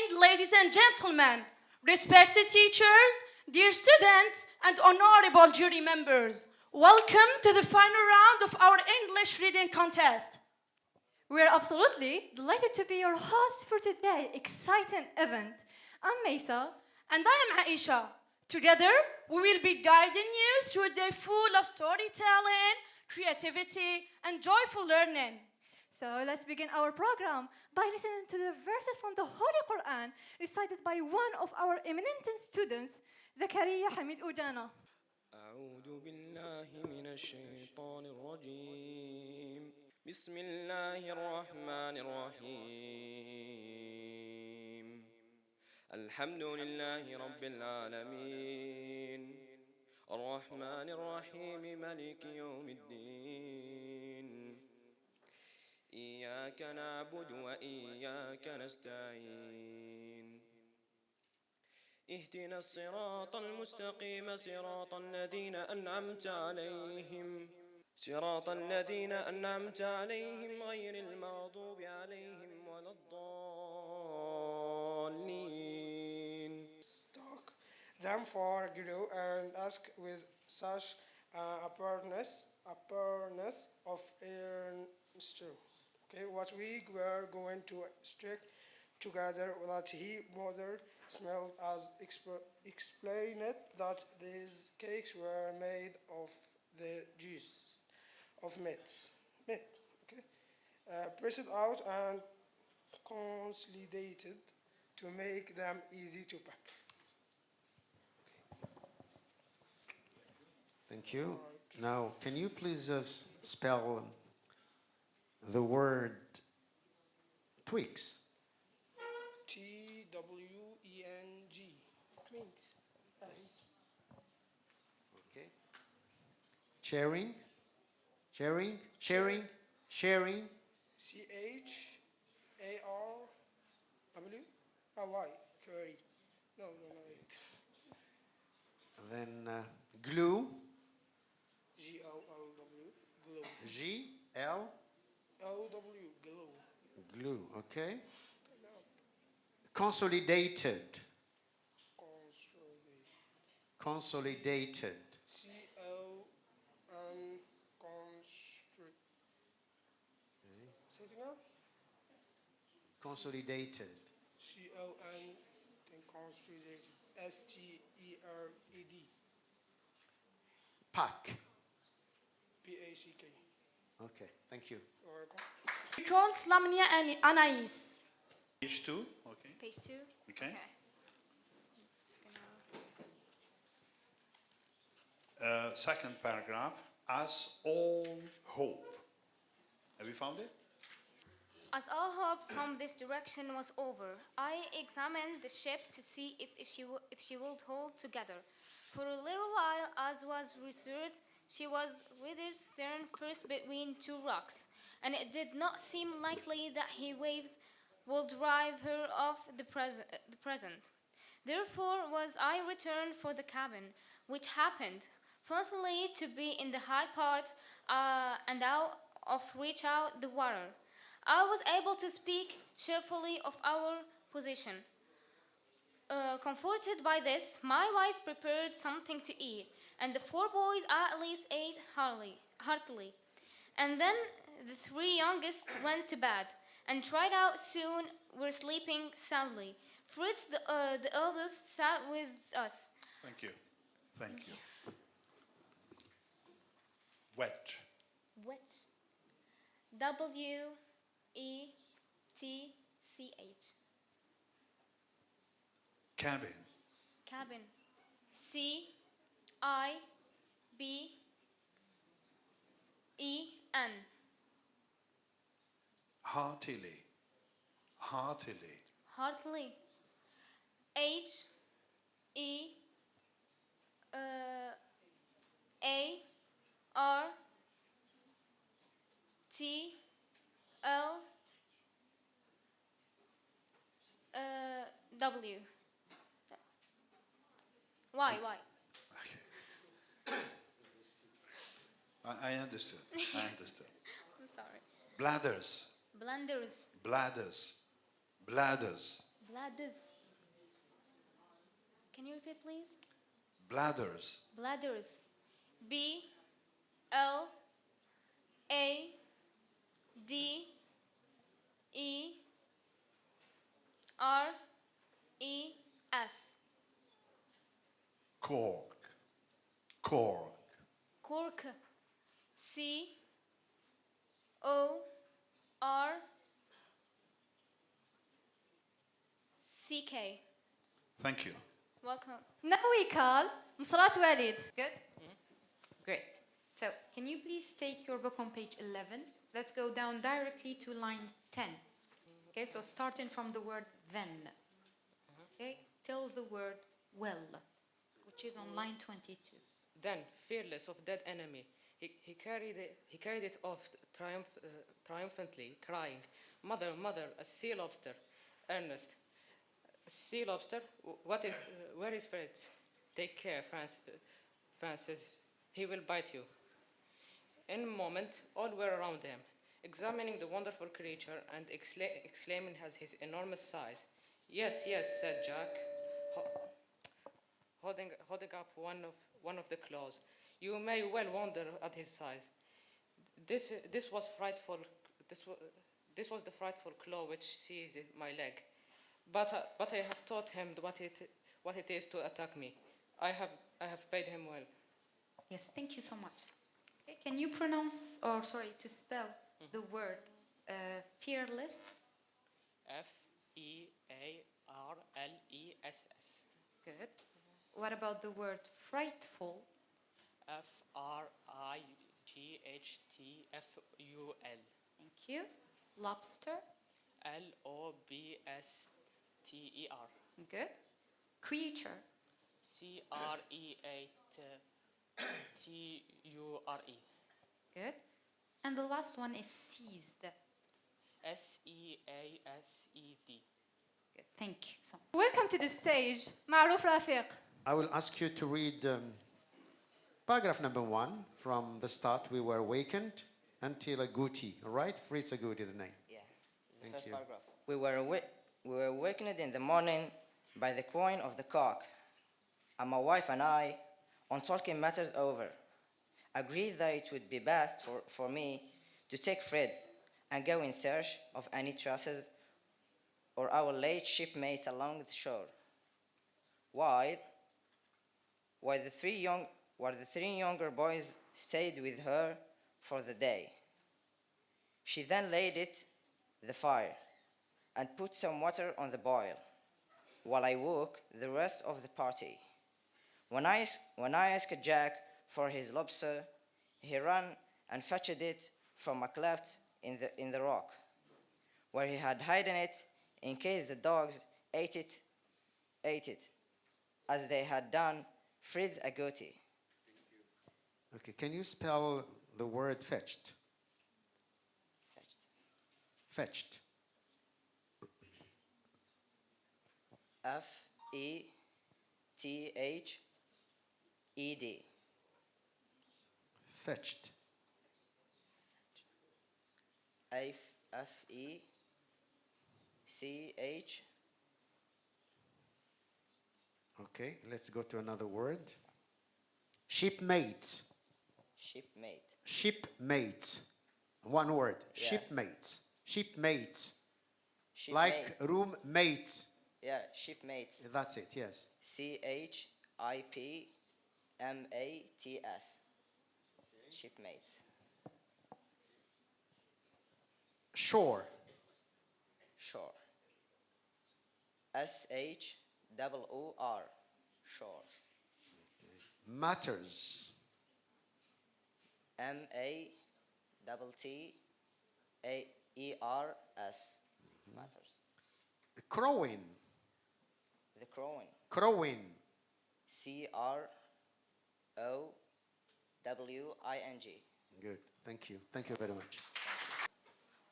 morning, ladies and gentlemen, respected teachers, dear students, and honorable jury members. Welcome to the final round of our English reading contest. We are absolutely delighted to be your host for today's exciting event. I'm Maysa. And I am Aisha. Together, we will be guiding you through a day full of storytelling, creativity, and joyful learning. So let's begin our program by listening to the verses from the Holy Quran recited by one of our eminent students, Zakaria Hamid Ujana. أعوذ بالله من الشيطان الرجيم بسم الله الرحمن الرحيم الحمد لله رب العالمين الرحمن الرحيم مالك يوم الدين إياك نعبد وإياك نستعين اهدنا الصراط المستقيم صراط الذين أنعمت عليهم غير المغضوب عليهم ولا الضالين. Stalk them for grow and ask with such appearance of earnest. Okay, what we were going to stick together that he bothered smelled as explained that these cakes were made of the juice of meat, okay, pressed out and consolidated to make them easy to pack. Thank you. Now, can you please spell the word Twix? Tweng. Twinks. S. Okay. Sharing. CHARARY. Curry. No. And then glue. GLOW. Glue. GLOW. Glue. Glue. Okay. Consolidated. Consolidated. CON. Constrict. Say it again. Consolidated. CON. Then constrict. STERED. Pack. PACK. Okay. Thank you. You're welcome. Recall Slamnia and Anais. Page 2, okay. Page 2? Okay. Second paragraph, as all hope. Have you found it? As all hope from this direction was over, I examined the ship to see if she would hold together. For a little while, as was reserved, she was with her stern first between two rocks, and it did not seem likely that he waves will drive her off the present. Therefore was I returned for the cabin, which happened, fortunately, to be in the high part and out of reach out the water. I was able to speak cheerfully of our position. Comforted by this, my wife prepared something to eat, and the 4 boys at least ate heartily. And then the 3 youngest went to bed, and tried out soon were sleeping soundly. Fritz, the eldest, sat with us. Thank you. Wet. Wet. WETCH. Cabin. Cabin. CIBEN. Heartily. Heartily. HEARTLW. Why? Okay. I understood. I'm sorry. Bladders. Blenders. Bladders. Bladders. Bladders. Can you repeat, please? Bladders. Bladders. Bladders. Cork. Cork. Cork. CORCK. Thank you. Welcome. Now we call مصرات والد. Good? Great. So, can you please take your book on page 11? Let's go down directly to line 10. Okay, so starting from the word then. Okay, till the word well, which is on line 22. Then, fearless of dead enemy, he carried it off triumphantly, crying, "Mother, mother, a sea lobster!" Ernest, "Sea lobster? Where is Fritz?" "Take care, Francis. He will bite you." In a moment, all were around him, examining the wonderful creature and exclaiming at his enormous size. "Yes, yes," said Jack, holding up one of the claws. "You may well wonder at his size. This was frightful. This was the frightful claw which seized my leg. But I have taught him what it is to attack me. I have paid him well." Yes, thank you so much. Okay, can you pronounce, or sorry, to spell the word fearless? FEARLESS. Good. What about the word frightful? FRIGHTFUL. Thank you. Lobster? LOBSTER. Good. Creature? CREATURE. Good. And the last one is seized. SEASED. Good. Thank you so much. Welcome to the stage, معروف رفيق. I will ask you to read paragraph number 1 from the start. We were awakened until Agouti, all right? Fritz Agouti, the name. Yeah. Thank First you. paragraph. We were awakened in the morning by the crowing of the cock, and my wife and I, on talking matters over, agreed that it would be best for me to take Fritz and go in search of any traces or our late shipmates along the shore. While the three younger boys stayed with her for the day. She then laid the fire and put some water on the boil, while I woke the rest of the party. When I asked Jack for his lobster, he ran and fetched it from a cleft in the rock, where he had hidden it in case the dogs ate it, as they had done Fritz Agouti. Okay, can you spell the word fetched? Fetched. FETHED. Fetched. FECH. Okay, let's go to another word. Shipmates. Shipmate. Shipmates. One word. Yeah. Shipmates. Shipmates. Shipmate. Like roommates. Yeah, shipmates. That's it, yes. CHIPMATS. Shipmates. Shore. Shore. SHOOR. Shore. Matters. MATTERS. Matters. Crowing. The crowing. Crowing. CROWING. Good. Thank you. Thank you very much.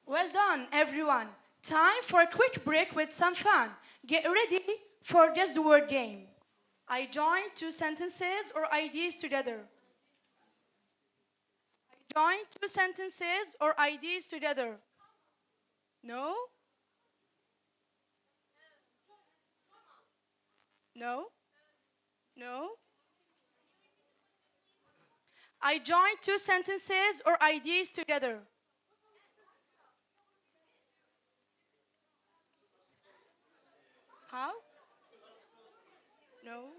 Well done, everyone. Time for a quick break with some fun. Get ready for Guess the Word game. I join two sentences or ideas together. I join two sentences or ideas together. No? No? No? I joined two sentences or ideas together. How? No?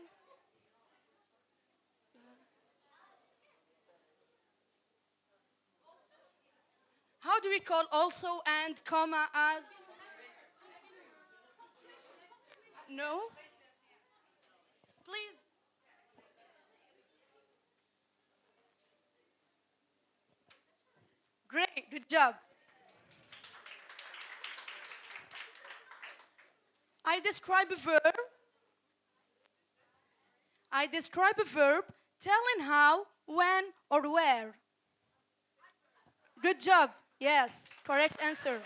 How do we call also and comma as? No? Please. Great, good job. I describe a verb. I describe a verb telling how, when, or where. Good job. Yes, correct answer.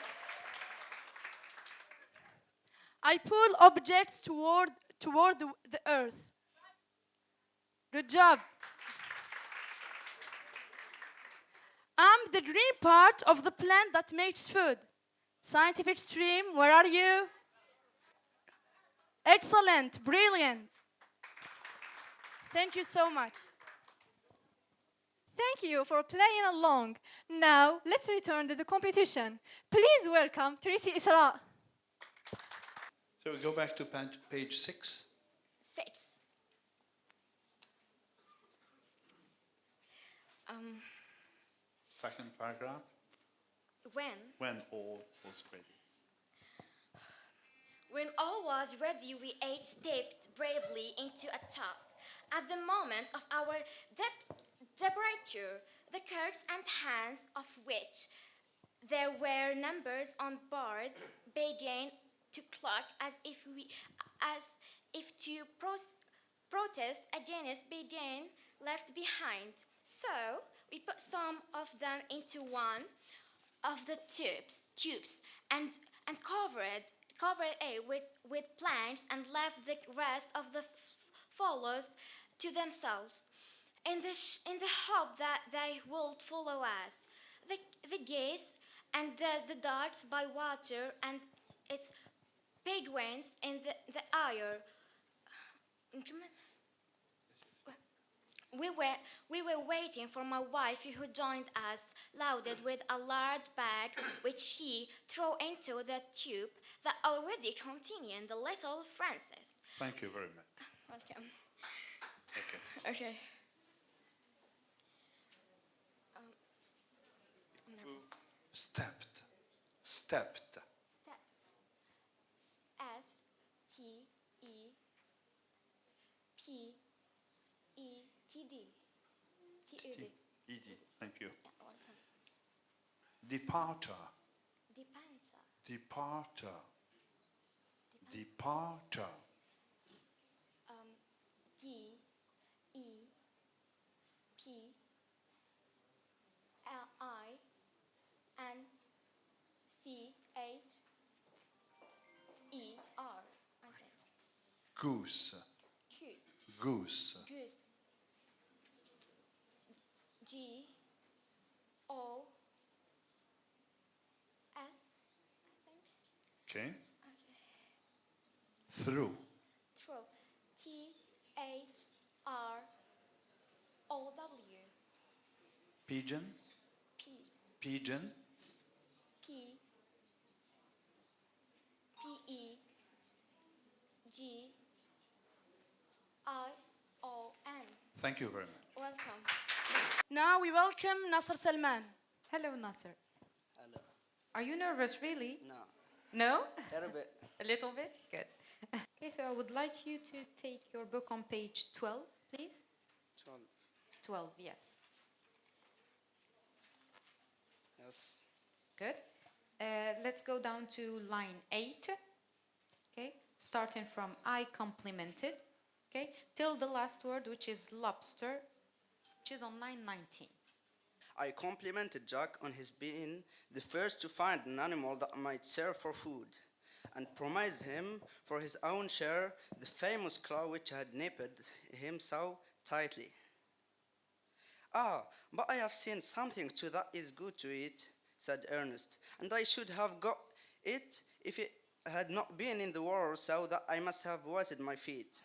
I pull objects toward the earth. Good job. I'm the green part of the plant that makes food. Scientific stream, where are you? Excellent, brilliant. Thank you so much. Thank you for playing along. Now, let's return to the competition. Please welcome Tracy Isra. So we go back to page 6. 6. Second paragraph. When all was ready. When all was ready, we each stepped bravely into a tub. At the moment of our departure, the clerks and hands of which there were numbers on board began to cluck as if to protest against being left behind. So we put some of them into one of the tubes and covered it with planks and left the rest of the follows to themselves, in the hope that they would follow us. The geese and the ducks by water and its penguins in the air. We were waiting for my wife, who joined us, loaded with a large bag, which she threw into the tube that already contained the little Frances. Thank you very much. Welcome. Okay. Okay. Stepped. Step. S-T-E-P-E-T-D. E.D. Thank you. Yeah, welcome. Departure. Departure. Departure. Departure. D-E-P-L-I-N-C-H-E-R. Okay. Goose. Goose. Goose. Goose. G-O-S, I think. Okay. Okay. Through. Throw. T-H-R-O-W. Pigeon. P. Pigeon. P. P-E. G. I-O-N. Thank you very much. Welcome. Now we welcome Nasser Salman. Hello, Nasser. Hello. Are you nervous, really? No. No? A little bit. A little bit? Good. Okay, so I would like you to take your book on page 12, please. 12. 12, yes. Yes. Good. Let's go down to line 8. Okay, starting from I complimented. Okay, till the last word, which is lobster, which is on line 19. I complimented Jack on his being the first to find an animal that might serve for food, and promised him for his own share the famous claw which had nipped him so tightly. Ah, but I have seen something too that is good to eat, said Ernest, and I should have got it if it had not been in the water, so that I must have wetted my feet.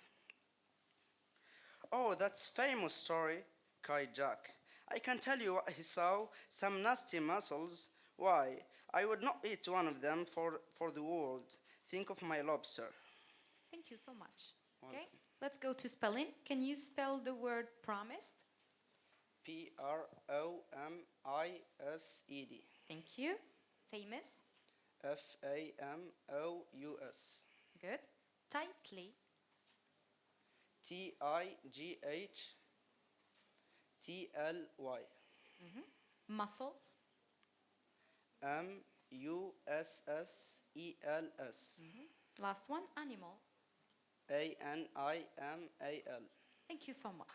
Oh, that's famous story, cried Jack. I can tell you what he saw, some nasty mussels. Why, I would not eat one of them for the world. Think of my lobster. Thank you so much. Okay, let's go to spelling. Can you spell the word promised? Promised. Thank you. Famous? Famous. Good. Tightly? Tightly. Muscles? Mussels. Last one, animal. Animal. Thank you so much.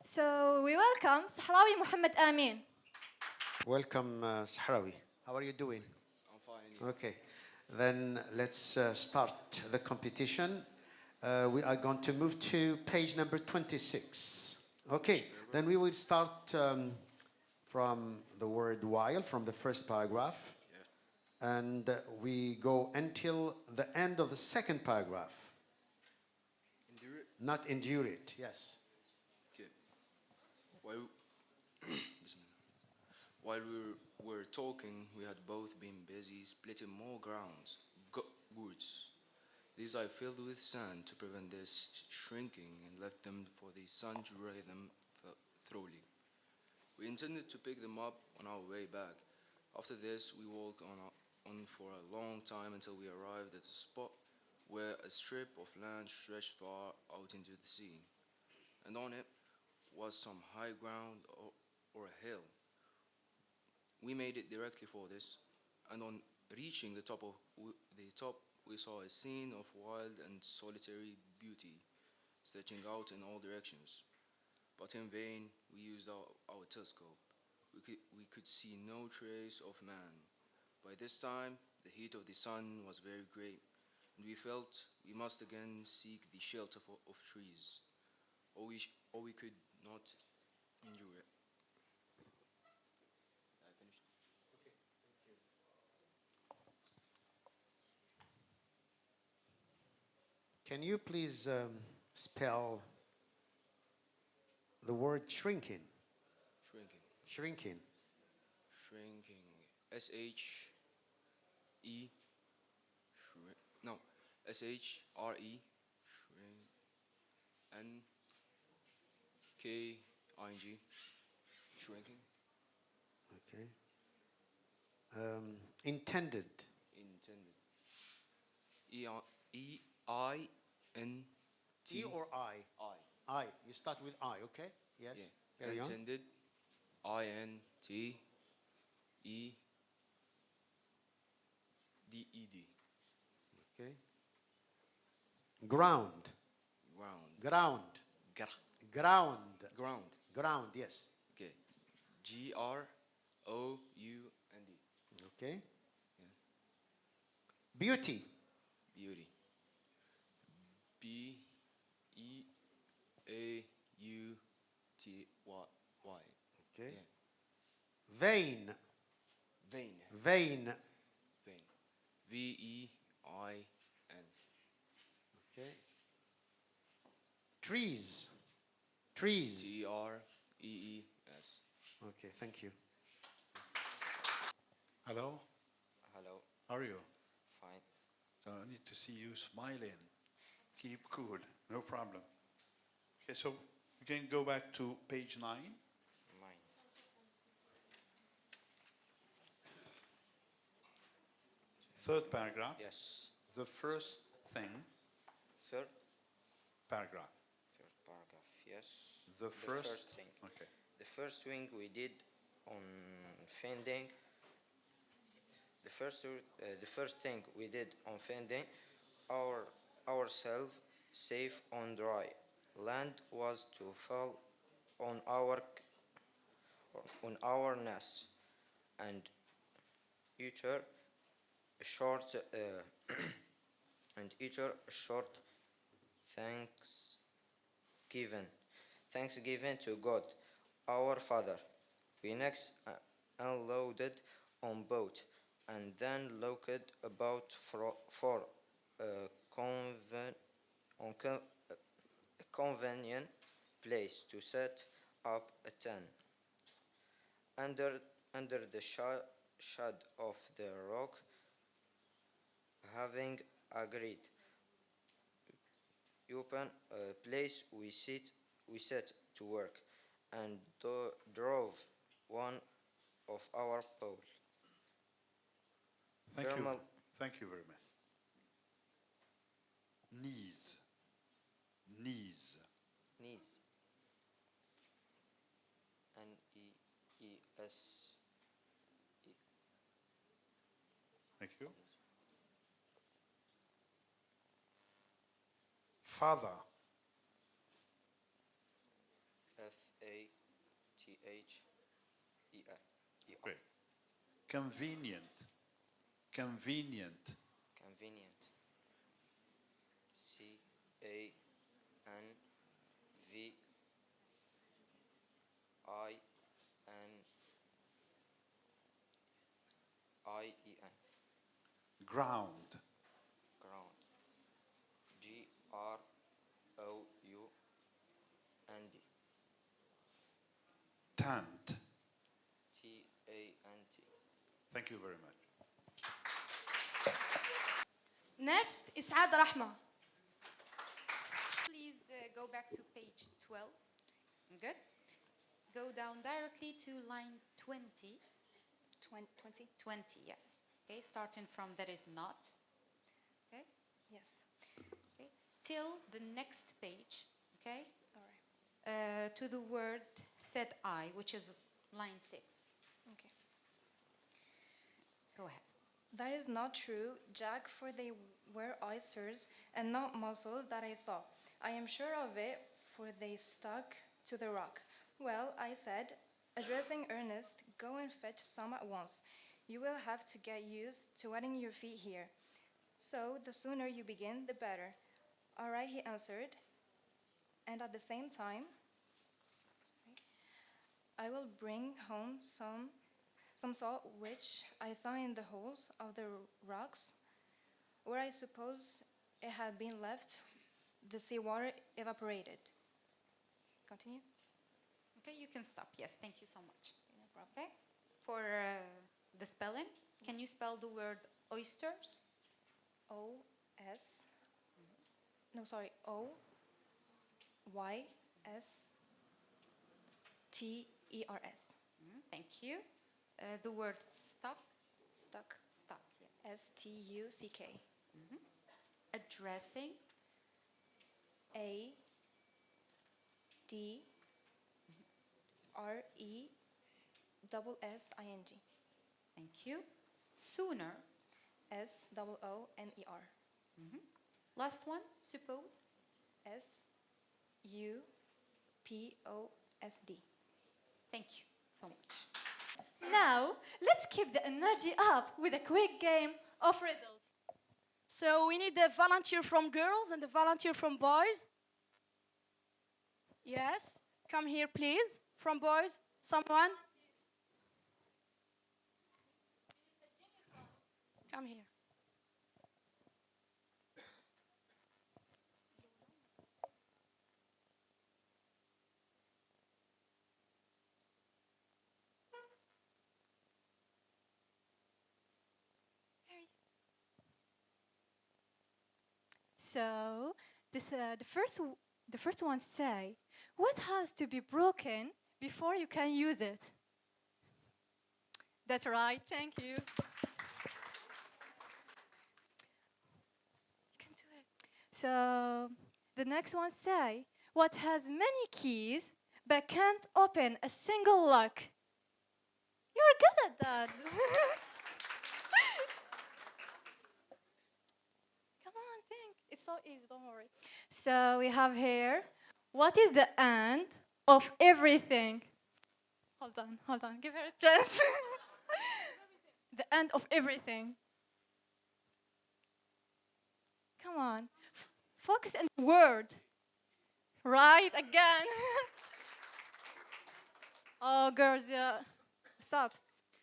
So we welcome Sahrawi Muhammad Amin. Welcome, Sahrawi. How are you doing? I'm fine. Okay. Then let's start the competition. We are going to move to page number 26. Okay. Then we will start from the word while, from the first paragraph. Yeah. And we go until the end of the second paragraph. Endure it? Not endure it, yes. Okay. While we were talking, we had both been busy splitting more goods. These I filled with sand to prevent their shrinking and left them for the sun to dry them thoroughly. We intended to pick them up on our way back. After this, we walked on for a long time until we arrived at a spot where a strip of land stretched far out into the sea, and on it was some high ground or a hill. We made it directly for this, and on reaching the top, we saw a scene of wild and solitary beauty, stretching out in all directions. But in vain we used our telescope. We could see no trace of man. By this time, the heat of the sun was very great, and we felt we must again seek the shelter of trees, or we could not endure it. I finished. Okay, thank you. Can you please spell the word shrinking? Shrinking. Shrinking. Shrinking. S-H-E. No. S-H-R-E. Shrink. N-K-I-N-G. Shrinking. Okay. Intended. Intended. E-I-N-T. E or I? I. You start with I, okay? Yes. Yeah. Carry on. Intended. I-N-T-E-D-E-D. Okay. Ground. Ground. Ground. Ground. Ground. Ground, yes. Okay. G-R-O-U-N-D. Okay. Yeah. Beauty. Beauty. B-E-A-U-T-Y. Okay. Yeah. Vein. Vein. Vein. Vein. V-E-I-N. Okay. Trees. Trees. T-R-E-E-S. Okay, thank you. Hello, Hello. how are you? Fine. So I need to see you smiling. Keep cool, no problem. Okay, so we can go back to page 9. Mine. Third paragraph. Yes. The first thing, Third paragraph. paragraph. Yes. The first thing. Okay. The first thing we did on finding. The first thing we did on finding ourselves safe on dry land was to fall on our nest and utter a short thanksgiving to God, our Father. We next unloaded on boat and then looked about for a convenient place to set up a tent. Under the shade of the rock, having agreed upon a place we set to work and drove one of our poles. Thank you. Thermal- Thank you very much. Knees. Knees. Knees. N-E-E-S. Thank you. Father. F-A-T-H-E-R. Great. Convenient. Convenient. Convenient. C-A-N-V-I-N-I-E-N. Ground. Ground. G-R-O-U-N-D. Tent. T-A-N-T. Thank you very much. Next, إسعاد رحمة. Please go back to page 12. Good. Go down directly to line 20. 20? 20, yes. Okay, starting from there is not. Okay, Yes. okay. Till the next page, okay? All right. To the word said I, which is line 6. Okay. Go ahead. That is not true, Jack, for they were oysters and not mussels that I saw. I am sure of it, for they stuck to the rock. Well, I said, addressing Ernest, go and fetch some at once. You will have to get used to wetting your feet here. So the sooner you begin, the better. All right, he answered. And at the same time, I will bring home some salt which I saw in the holes of the rocks, where I suppose it had been left, the seawater evaporated. Continue. Okay, you can stop. Yes, thank you so much. No problem. Okay, for the spelling, can you spell the word oysters? O-S, no, sorry, O-Y-S-T-E-R-S. Thank you. The word stuck? Stuck. Stuck, yes. S-T-U-C-K. Addressing? A-D-R-E-S-S-I-N-G. Thank you. Sooner? S-O-O-N-E-R. Last one, suppose? S-U-P-O-S-D. Thank you so much. Now, let's keep the energy up with a quick game of riddles. So we need a volunteer from girls and a volunteer from boys. Yes, come here, please. From boys, someone. Come here. So, the first one say, what has to be broken before you can use it? That's right. Thank you. You can do it. So, the next one say, what has many keys but can't open a single lock? You're good at that. Come on, think. It's so easy, don't worry. So we have here, what is the end of everything? Hold on, give her a chance. The end of everything. Come on, focus on the word. Right, again. Oh, girls, yeah, stop.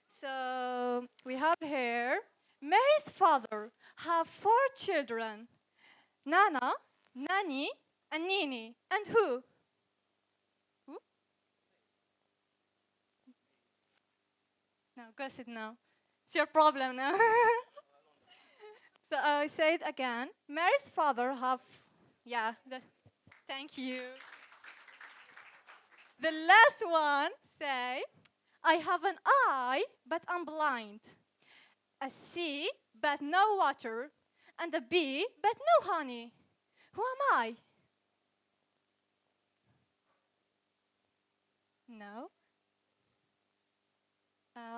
So we have here, Mary's father have 4 children. Nana, Nani, and Nini. And who? No, go sit now. It's your problem now. So I say it again. Mary's father have, thank you. The last one say, I have an eye, but I'm blind. A sea, but no water. And a bee, but no honey. Who am I? No.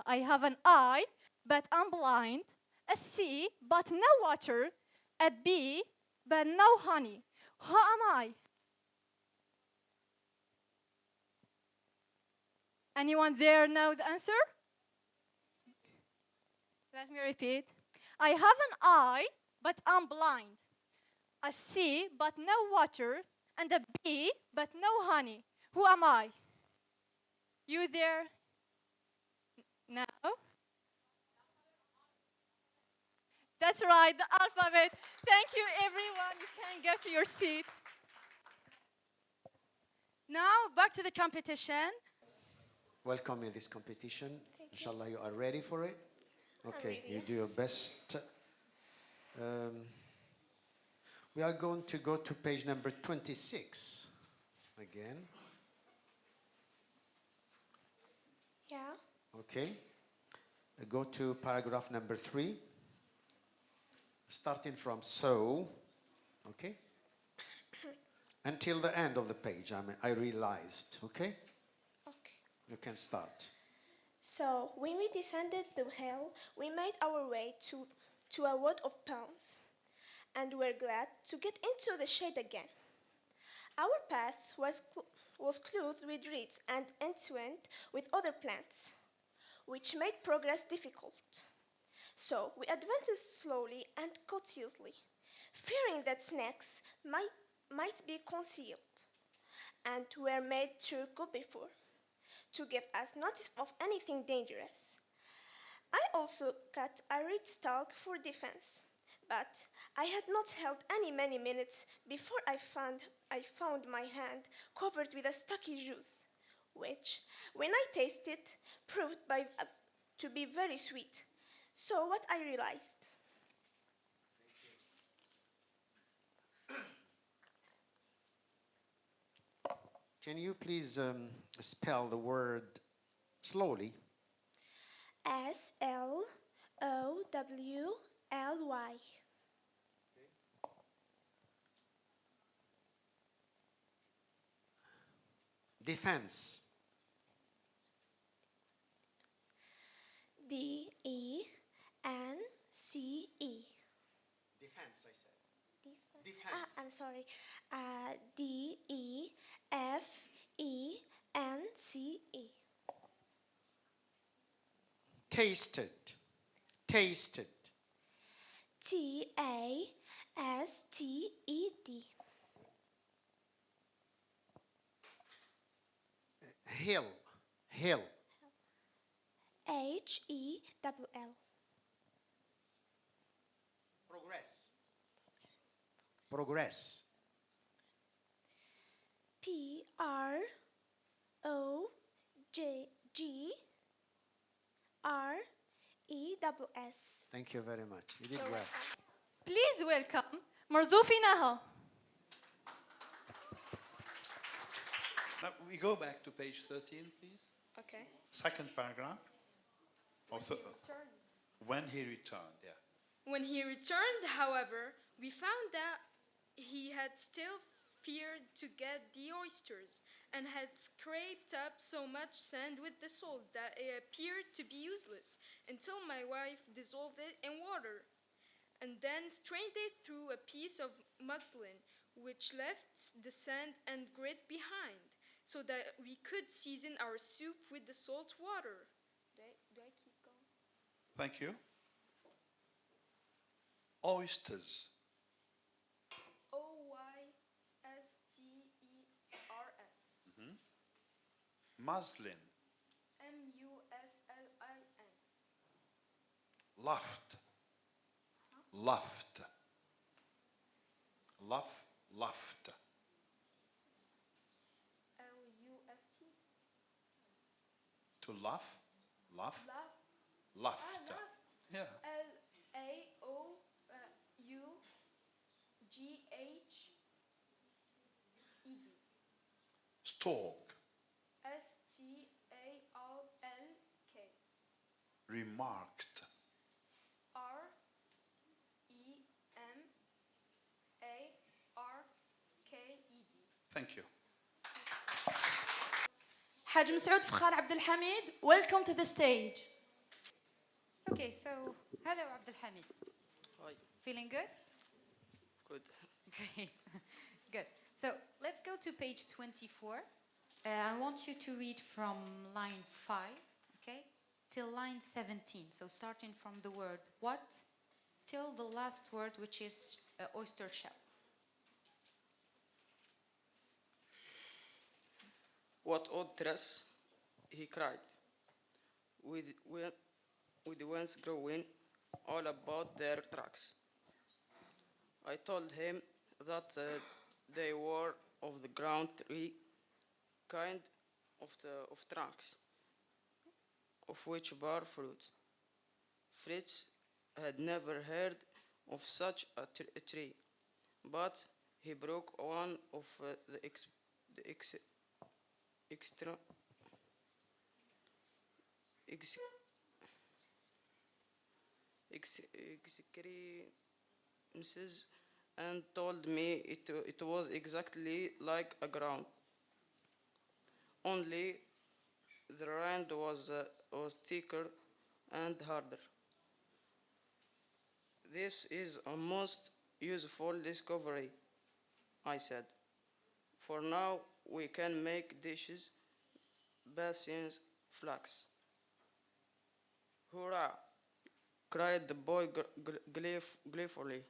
I have an eye, but I'm blind. A sea, but no water. A bee, but no honey. Who am I? Anyone there know the answer? Let me repeat. I have an eye, but I'm blind. A sea, but no water. And a bee, but no honey. Who am I? You there? No? That's right, the alphabet. Thank you, everyone. You can go to your seats. Now, back to the competition. Welcome in this competition. Inshallah, you are ready for it? Okay, you do your best. We are going to go to page number 26 again. Yeah. Okay. Go to paragraph number 3. Starting from so, okay? Until the end of the page, I realized, okay? Okay. You can start. So, when we descended the hill, we made our way to a wood of palms, and were glad to get into the shade again. Our path was clothed with reeds and entwined with other plants, which made progress difficult. So we advanced slowly and cautiously, fearing that snakes might be concealed, and were made to go before, to give us notice of anything dangerous. I also cut a reed stalk for defense, but I had not held many minutes before I found my hand covered with a sticky juice, which, when I tasted, proved to be very sweet. So what I realized. Can you please spell the word slowly? S-L-O-W-L-Y. Defense. D-E-N-C-E. Defense, I said. Defense. I'm sorry. D-E-F-E-N-C-E. Tasted. Tasted. T-A-S-T-E-D. Hill. Hill. H-E-L-L. Progress. Progress. P-R-O-G-R-E-S-S. Thank you very much. You did well. Please welcome Marzufi Naha. Now we go back to page 13, please. Okay. Second paragraph. When he returned, yeah. When he returned, however, we found that he had still feared to get the oysters and had scraped up so much sand with the salt that it appeared to be useless until my wife dissolved it in water and then strained it through a piece of muslin which left the sand and grit behind so that we could season our soup with the salt water. Do I keep going? Thank you. Oysters. O-Y-S-T-E-R-S. Muslin. M-U-S-L-I-N. Luft. Luft. Luft. L-U-F-T. To luff. Luff. Laughter. Yeah. Laughed. Stalk. Stalk. Remarked. Remarked. Thank you. حاج مسعود فخار عبد الحميد, welcome to the stage. Okay, so hello Abdul Hamid. Hi. Feeling good? Good. Great. Good. So let's go to page 24. I want you to read from line 5, okay, till line 17. So starting from the word what till the last word, which is oyster shells. What odd dress, he cried, with the winds growing all about their tracks. I told him that they were of the ground tree kind of trunks, of which bore fruit. Fritz had never heard of such a tree, but he broke one of the excrescences and told me it was exactly like a ground. Only the rind was thicker and harder. This is a most useful discovery, I said. For now we can make dishes, basins, flax. Hurrah! Cried the boy gleefully.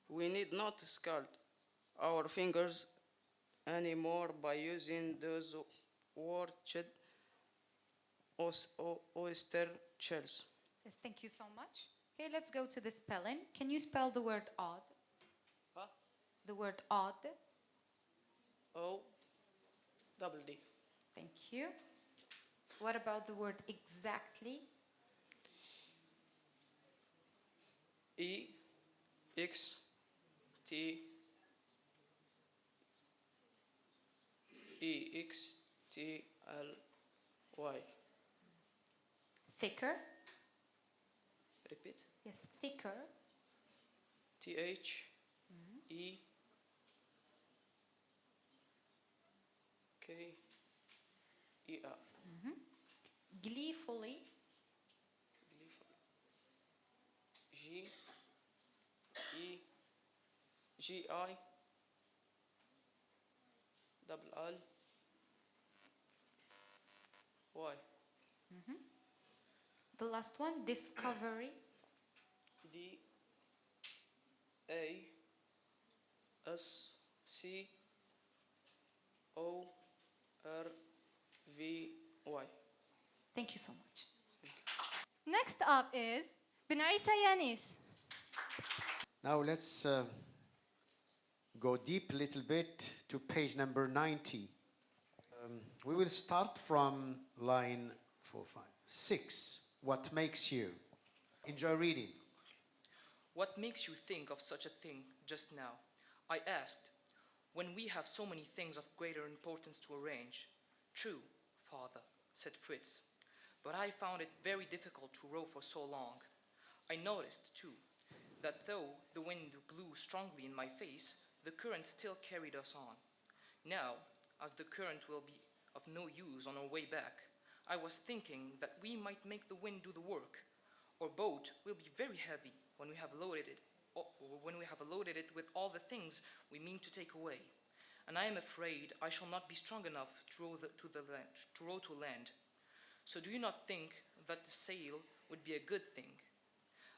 We need not scald our fingers anymore by using those warped oyster shells. Yes, thank you so much. Okay, let's go to the spelling. Can you spell the word odd? Huh? The word odd. O-double-D. Thank you. What about the word exactly? E-X-T-L-Y. Thicker. Repeat. Yes, thicker. T-H-E-K-E-R. Gleefully. G-E-G-I double L-Y. The last one, discovery. D-A-S-C-O-R-V-Y. Thank you so much. Next up is Binaisa Yanis. Now let's go deep a little bit to page number 90. We will start from line 6. What makes you? Enjoy reading. What makes you think of such a thing just now? I asked, when we have so many things of greater importance to arrange. True, father, said Fritz, but I found it very difficult to row for so long. I noticed, too, that though the wind blew strongly in my face, the current still carried us on. Now, as the current will be of no use on our way back, I was thinking that we might make the wind do the work. Our boat will be very heavy when we have loaded it, with all the things we mean to take away. And I am afraid I shall not be strong enough to row to land. So do you not think that the sail would be a good thing?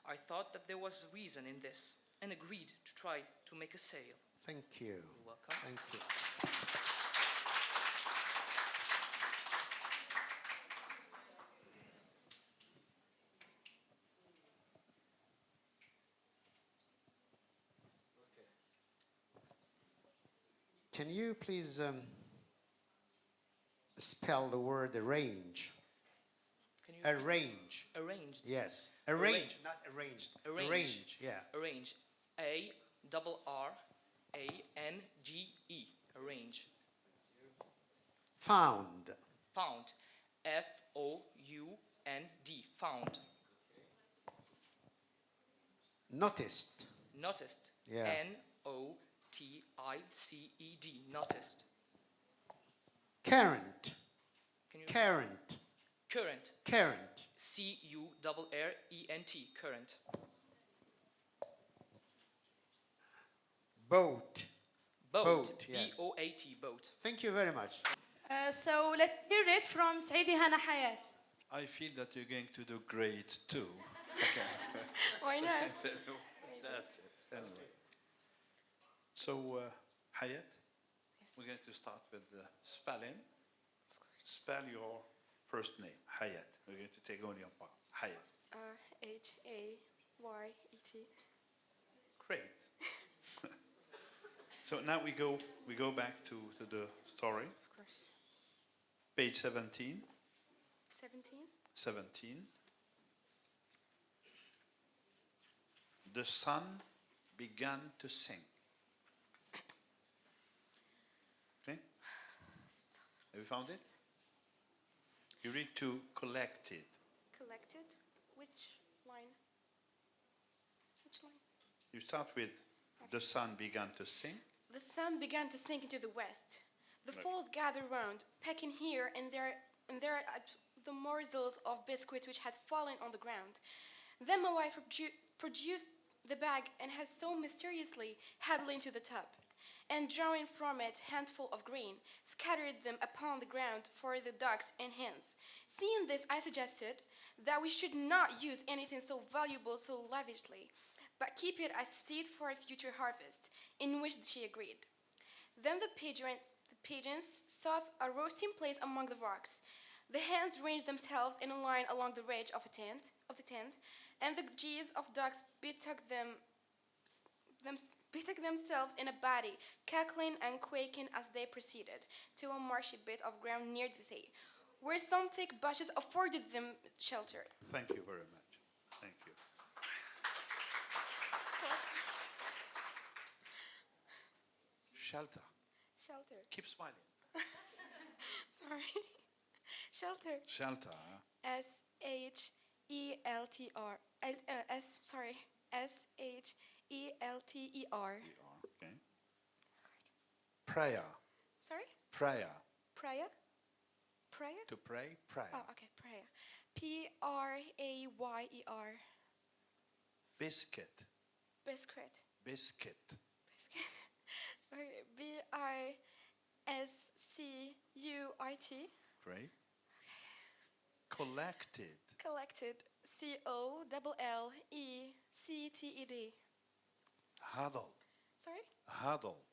I thought that there was reason in this, and agreed to try to make a sail. Thank you. You're welcome. Thank you. Can you please spell the word range? Can you Arrange. Arranged. Yes. Arrange. Arrange, not arranged. Arrange. Arrange, yeah. Arrange. A-R-R-A-N-G-E. Arrange. Found. Found. F-O-U-N-D. Found. Noticed. Noticed. Yeah. N-O-T-I-C-E-D. Noticed. Current. Can you Current. Current. Current. C-U-R-R-E-N-T. Current. Boat. Boat. Yes. B-O-A-T. Boat. Thank you very much. So let's hear it from سعيدة هنا حياة. I feel that you're going to do great too. Okay. Why not? That's it. Anyway. So, Hayat, we're going to start with the spelling. Spell your first name, Hayat. We're going to take only one part. Hayat. R-H-A-Y-E-T. Great. So now we go back to the story. Of course. Page 17. 17. 17. The sun began to sing. Okay? Have you found it? You read to collected. Collected. Which line? Which line? You start with the sun began to sing. The sun began to sink into the west. The Right. fools gathered round, pecking here and there at the morsels of biscuit which had fallen on the ground. Then my wife produced the bag and had so mysteriously handled into the tub, and drawing from it a handful of grain, scattered them upon the ground for the ducks and hens. Seeing this, I suggested that we should not use anything so valuable so lavishly, but keep it as seed for a future harvest, in which she agreed. Then the pigeons sought a roasting place among the rocks. The hens ranged themselves in a line along the ridge of the tent, and the geese of ducks betook themselves in a body, cackling and quaking as they proceeded to a marshy bit of ground near the sea, where some thick bushes afforded them shelter. Thank you very much. Thank you. Shelter. Shelter. Keep smiling. Sorry. Shelter. Shelter. S-H-E-L-T-R. S-H-E-L-T-E-R. Okay. Prayer. Sorry? Prayer. Prayer? Prayer? To pray. Prayer. Oh, okay, prayer. P-R-A-Y-E-R. Biscuit. Biscuit. Biscuit. Biscuit. Okay, B-I-S-C-U-I-T. Great. Collected. Collected. C-O-L-L-E-C-T-E-D. Huddle. Sorry? Huddle.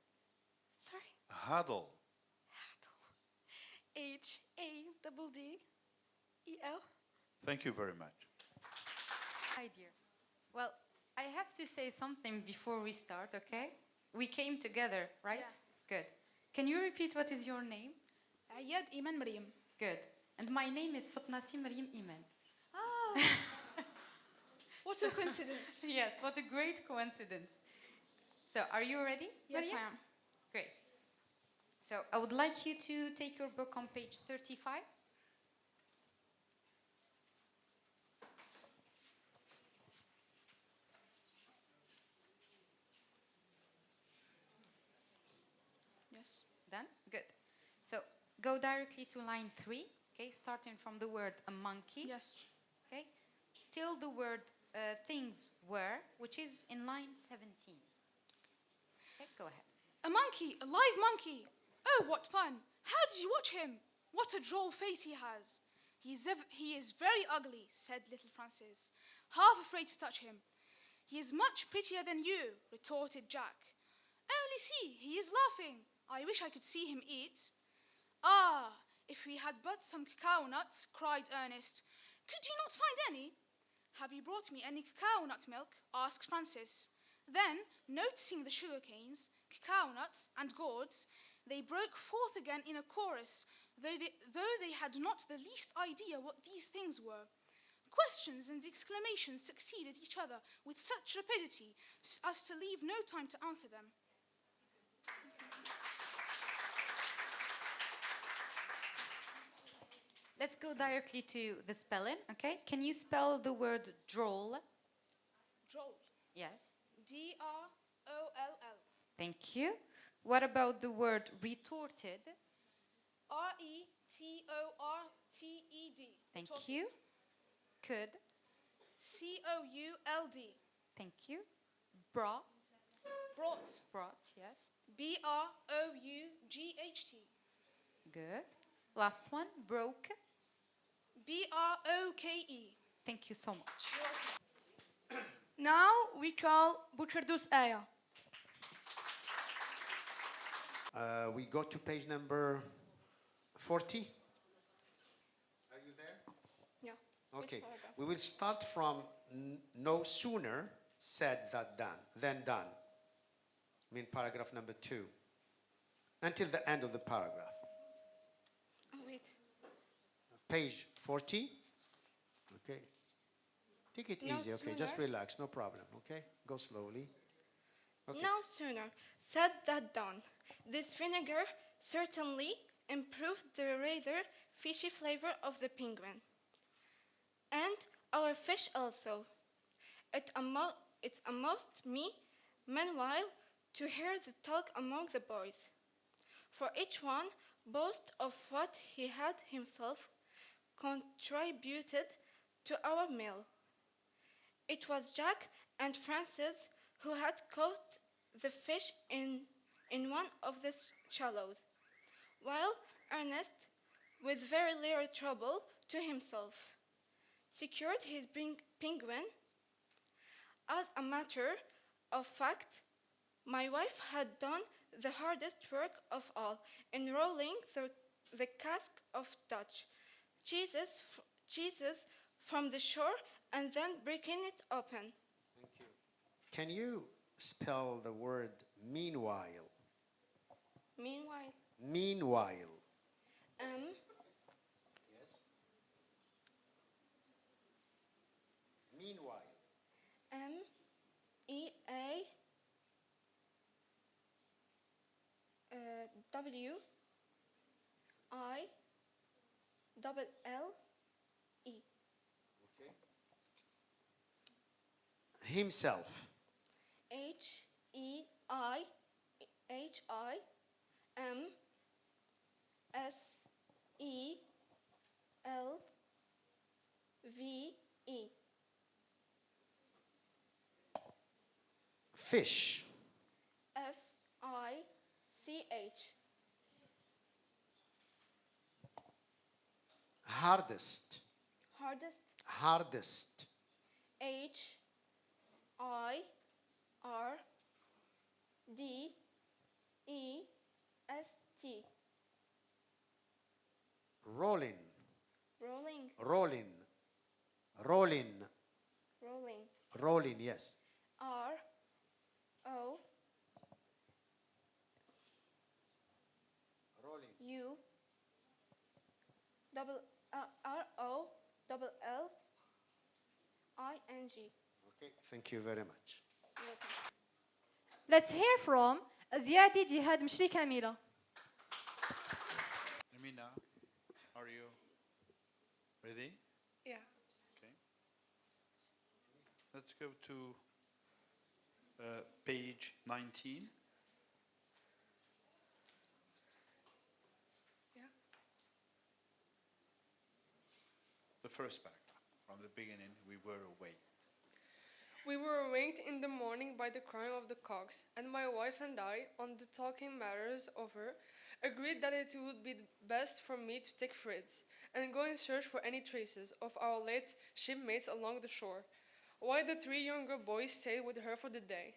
Sorry? Huddle. H-A-D-D-E-L. Thank you very much. Hi, dear. Well, I have to say something before we start, okay? We came together, right? Yeah. Good. Can you repeat what is your name? عياد إيمان مريم. Good. And my name is Fatnasi Maryam Iman. Ah, what a coincidence. Yes, what a great coincidence. So, are you ready? Yes, Maryam? I am. Great. So, I would like you to take your book on page 35. Yes. Done? Good. So, go directly to line 3, okay, starting from the word a monkey. Yes. Okay, till the word things were, which is in line 17. Okay, go ahead. A monkey, a live monkey. Oh, what fun. How did you watch him? What a droll face he has. He is very ugly, said little Francis, half afraid to touch him. He is much prettier than you, retorted Jack. Only see, he is laughing. I wish I could see him eat. Ah, if we had but some cacao nuts, cried Ernest. Could you not find any? Have you brought me any cacao nut milk? Asked Francis. Then, noticing the sugar canes, cacao nuts, and gourds, they broke forth again in a chorus, though they had not the least idea what these things were. Questions and exclamations succeeded each other with such rapidity as to leave no time to answer them. Let's go directly to the spelling, okay? Can you spell the word droll? Droll. Yes. D-R-O-L-L. Thank you. What about the word retorted? R-E-T-O-R-T-E-D. Thank Retorted. you. Could? C-O-U-L-D. Thank you. Brought? Brought. Brought, yes. B-R-O-U-G-H-T. Good. Last one, broke. B-R-O-K-E. Thank you so much. Now we call Bucardus Aya. We go to page number 40. Are you there? Yeah. Okay. We will start from no sooner said than done. I mean paragraph number 2. Until the end of the paragraph. Oh, wait. Page 40. Okay. Take it No easy, okay? Just sooner. relax, no problem, okay? Go slowly. Okay. No sooner said than done. This vinegar certainly improved the rather fishy flavor of the penguin. And our fish also. It amused me, meanwhile, to hear the talk among the boys. For each one boasted of what he had himself contributed to our meal. It was Jack and Francis who had caught the fish in one of the shallows, while Ernest, with very little trouble to himself, secured his penguin. As a matter of fact, my wife had done the hardest work of all in rolling the cask of Dutch cheeses from the shore and then breaking it open. Thank you. Can you spell the word meanwhile? Meanwhile, Meanwhile. M Yes. Meanwhile. M-E-A W-I-L-L-E. Okay. Himself. H-E-I-H-I-M-S-E-L-V-E. Fish. F-I-C-H. Hardest. Hardest. Hardest. H-I-R-D-E-S-T. Rolling. Rolling. Rolling. Rolling. Rolling. Rolling, yes. R-O. Rolling. U. Double R-O. Double L-I-N-G. Okay, thank you very much. Let's hear from زيادة جهاد مشركة ميلا. Amina, are you ready? Yeah. Okay. Let's go to page 19. Yeah. The first paragraph. From the beginning, we were away. We were awaked in the morning by the crowing of the cocks, and my wife and I, on the talking matters over, agreed that it would be best for me to take Fritz and go in search for any traces of our late shipmates along the shore, while the 3 younger boys stayed with her for the day.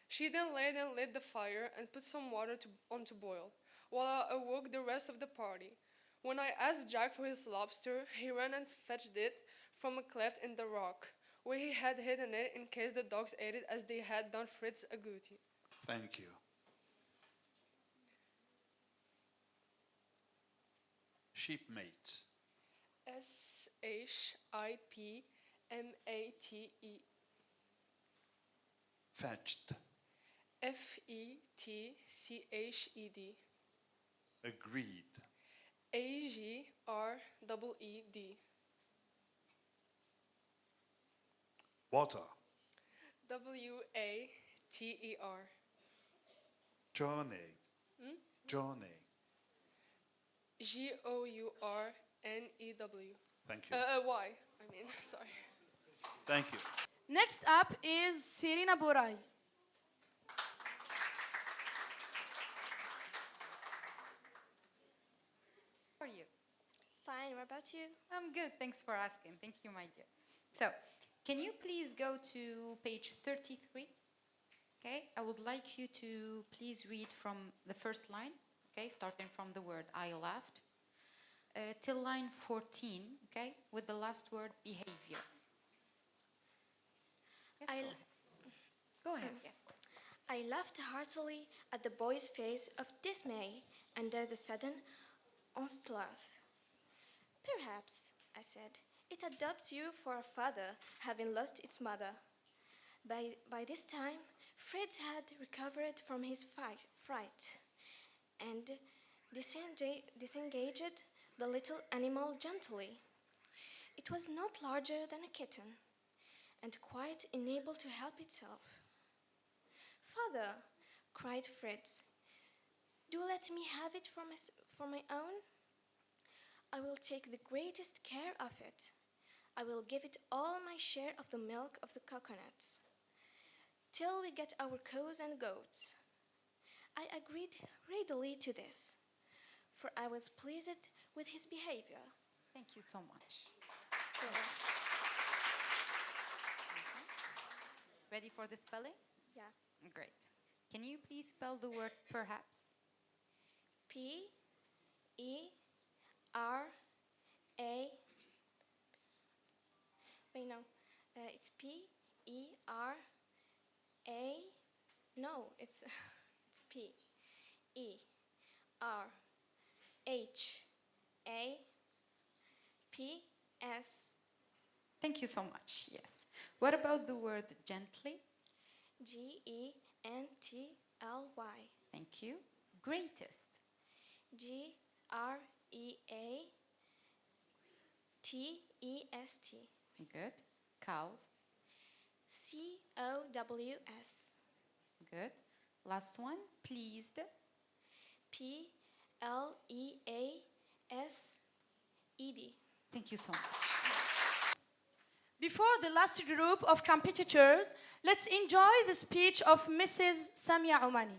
She then laid and lit the fire and put some water on to boil, while I awoke the rest of the party. When I asked Jack for his lobster, he ran and fetched it from a cleft in the rock, where he had hidden it in case the dogs ate it as they had done Fritz Agouti. Thank you. Shipmate. SHIPMATE. Fetched. FETCHED. Agreed. AGREED. Water. WATER. Journey. Journey. GOURNEW. Thank you. Y. Sorry. Thank you. Next up is Serena Borai. How are you? Fine, what about you? I'm good, thanks for asking. Thank you, my dear. So, can you please go to page 33? Okay, I would like you to please read from the first line, okay, starting from the word I laughed, till line 14, okay, with the last word behavior. Yes, I go ahead. Go ahead, yes. I laughed heartily at the boy's face of dismay under the sudden onslaught. Perhaps, I said, it adopts you for a father, having lost its mother. By this time, Fred had recovered from his fright and disengaged the little animal gently. It was not larger than a kitten, and quite unable to help itself. Father, cried Fritz, do let me have it for my own. I will take the greatest care of it. I will give it all my share of the milk of the coconuts, till we get our cows and goats. I agreed readily to this, for I was pleased with his behavior. Thank you so much. Ready for the spelling? Yeah. Great. Can you please spell the word perhaps? P-E-R-A. Wait, no. It's P-E-R-A. No, it's P-E-R-H-A-P-S. Thank you so much, yes. What about the word gently? G-E-N-T-L-Y. Thank you. Greatest? G-R-E-A-T-E-S-T. Good. Cows? C-O-W-S. Good. Last one, pleased? P-L-E-A-S-E-D. Thank you so much. Before the last group of competitors, let's enjoy the speech of Mrs. Samia Oumani.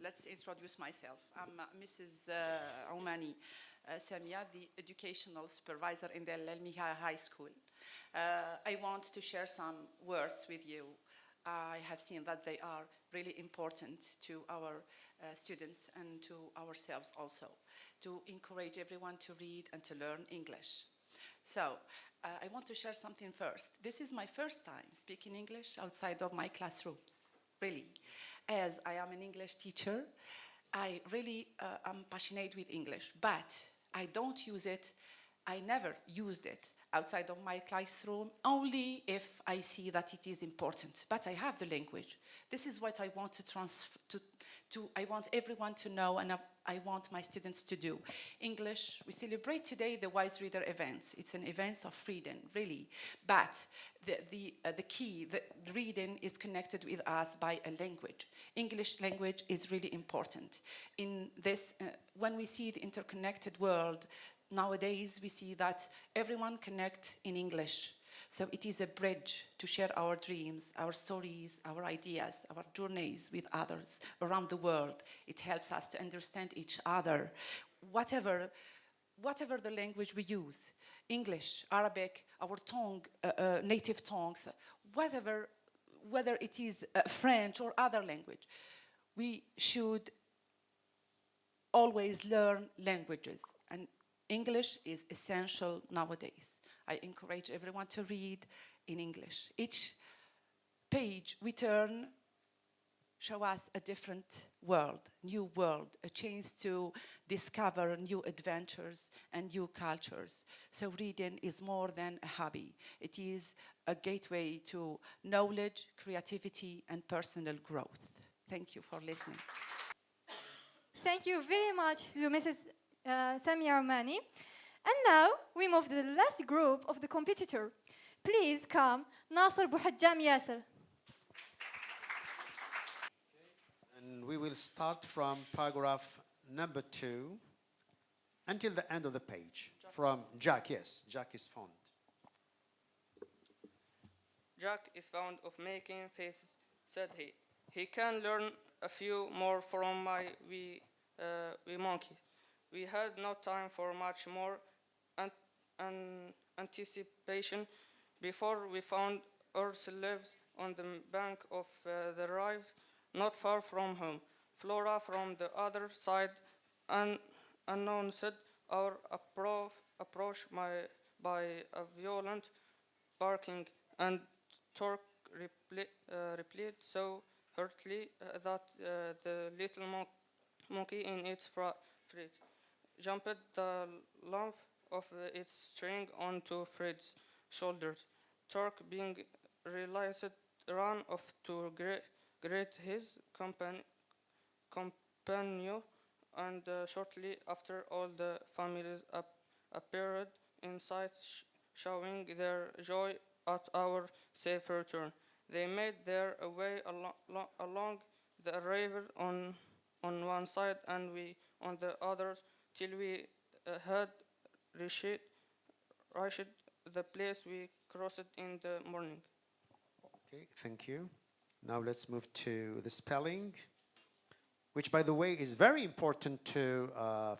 Let's introduce myself. I'm Mrs. Oumani Samia, the educational supervisor in the Al-Miha High School. I want to share some words with you. I have seen that they are really important to our students and to ourselves also, to encourage everyone to read and to learn English. So, I want to share something first. This is my first time speaking English outside of my classrooms, really. As I am an English teacher, I really am passionate with English, but I don't use it, I never used it outside of my classroom, only if I see that it is important. But I have the language. This is what I want I want everyone to know, and I want my students to do. English, we celebrate today the Wise Reader event. It's an event of freedom, really. But the key, the reading is connected with us by a language. English language is really important. In this, when we see the interconnected world, nowadays we see that everyone connects in English. So it is a bridge to share our dreams, our stories, our ideas, our journeys with others around the world. It helps us to understand each other, whatever the language we use, English, Arabic, our tongue, native tongues, whether it is French or other language. We should always learn languages, and English is essential nowadays. I encourage everyone to read in English. Each page we turn show us a different world, new world, a chance to discover new adventures and new cultures. So reading is more than a hobby. It is a gateway to knowledge, creativity, and personal growth. Thank you for listening. Thank you very much to Mrs. Samia Romani. And now we move to the last group of the competitor. Please come, Nasser Bouhadjam Yasser. And we will start from paragraph number 2 until the end of the page. From Jack, yes, Jack is fond. Jack is fond of making faces, said he. He can learn a few more from my wee monkey. We had no time for much more anticipation before we found ourselves on the bank of the river, not far from home. Flora from the other side announced our approach by a violent barking, and Torque replied so heartily that the little monkey in its fright jumped the length of its string onto Fred's shoulders. Torque, being realized, ran off to greet his companion, and shortly after all the families appeared in sight, showing their joy at our safe return. They made their way along the river on one side and we on the other, till we had reached the place we crossed in the morning. Okay, thank you. Now let's move to the spelling, which, by the way, is very important to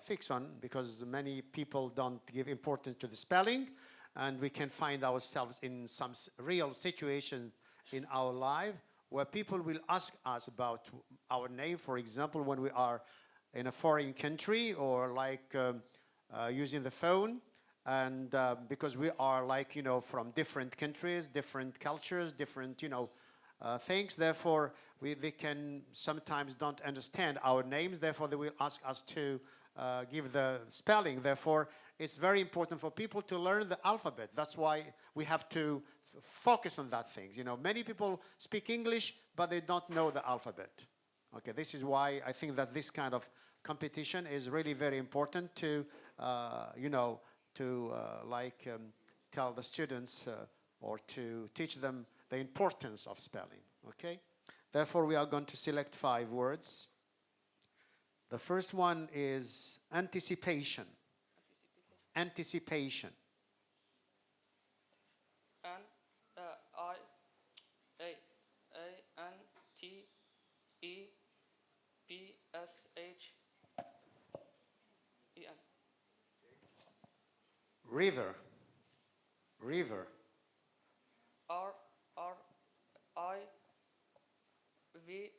fix on, because many people don't give importance to the spelling, and we can find ourselves in some real situation in our life where people will ask us about our name, for example, when we are in a foreign country, or like using the phone, and because we are, like, from different countries, different cultures, different, things. Therefore, they can sometimes don't understand our names. Therefore, they will ask us to give the spelling. Therefore, it's very important for people to learn the alphabet. That's why we have to focus on that things. Many people speak English, but they don't know the alphabet. Okay, this is why I think that this kind of competition is really very important to, tell the students or to teach them the importance of spelling. Okay, therefore we are going to select 5 words. The first one is anticipation. Anticipation. Antepesen. River. River. RIVER.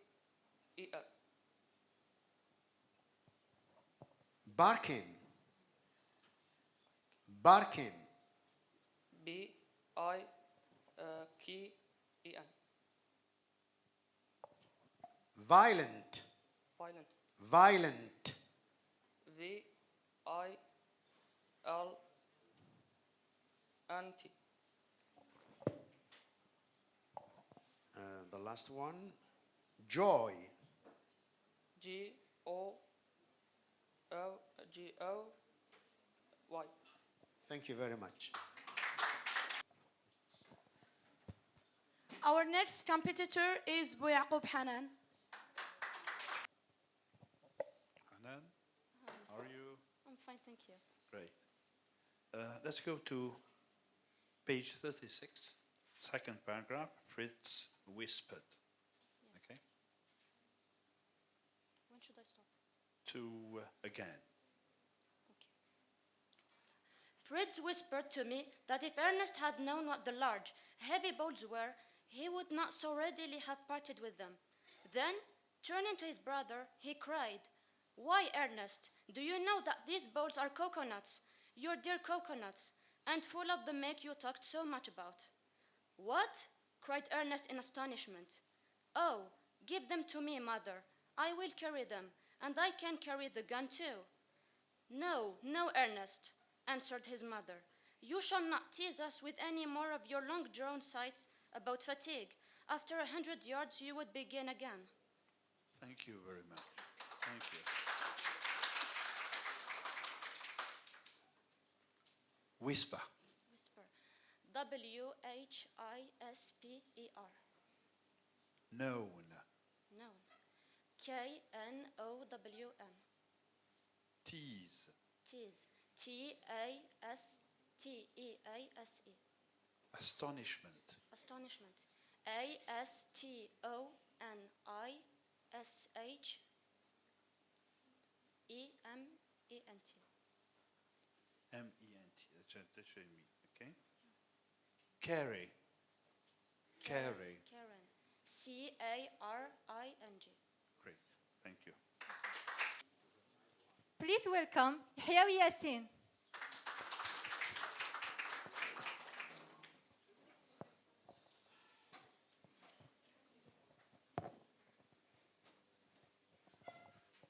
Barking. Barking. BIKEN. Violent. Violent. Violent. VILNT. The last one, joy. GOY. Thank you very much. Our next competitor is Bouyakoub Hanan. Hanan, how are you? I'm fine, thank you. Great. Let's go to page 36, second paragraph. Fritz whispered. Okay. When should I stop? Again. Fritz whispered to me that if Ernest had known what the large, heavy bolts were, he would not so readily have parted with them. Then, turning to his brother, he cried, "Why, Ernest, do you know that these bolts are coconuts, your dear coconuts, and full of the make you talked so much about?" "What?" cried Ernest in astonishment. "Oh, give them to me, mother. I will carry them, and I can carry the gun too." "No, no, Ernest," answered his mother. "You shall not tease us with any more of your long-drawn sights about fatigue. After 100 yards, you would begin again." Thank you very much. Thank you. Whisper. Whisper. WHISPER. Known. Known. KNOWN. Tease. Tease. TASTEASE. Astonishment. Astonishment. ASTONISHEMENT. MENT. That's what I mean. Okay. Carry. Carry. Karen. CARING. Great. Thank you. Please welcome Yahya Yassin.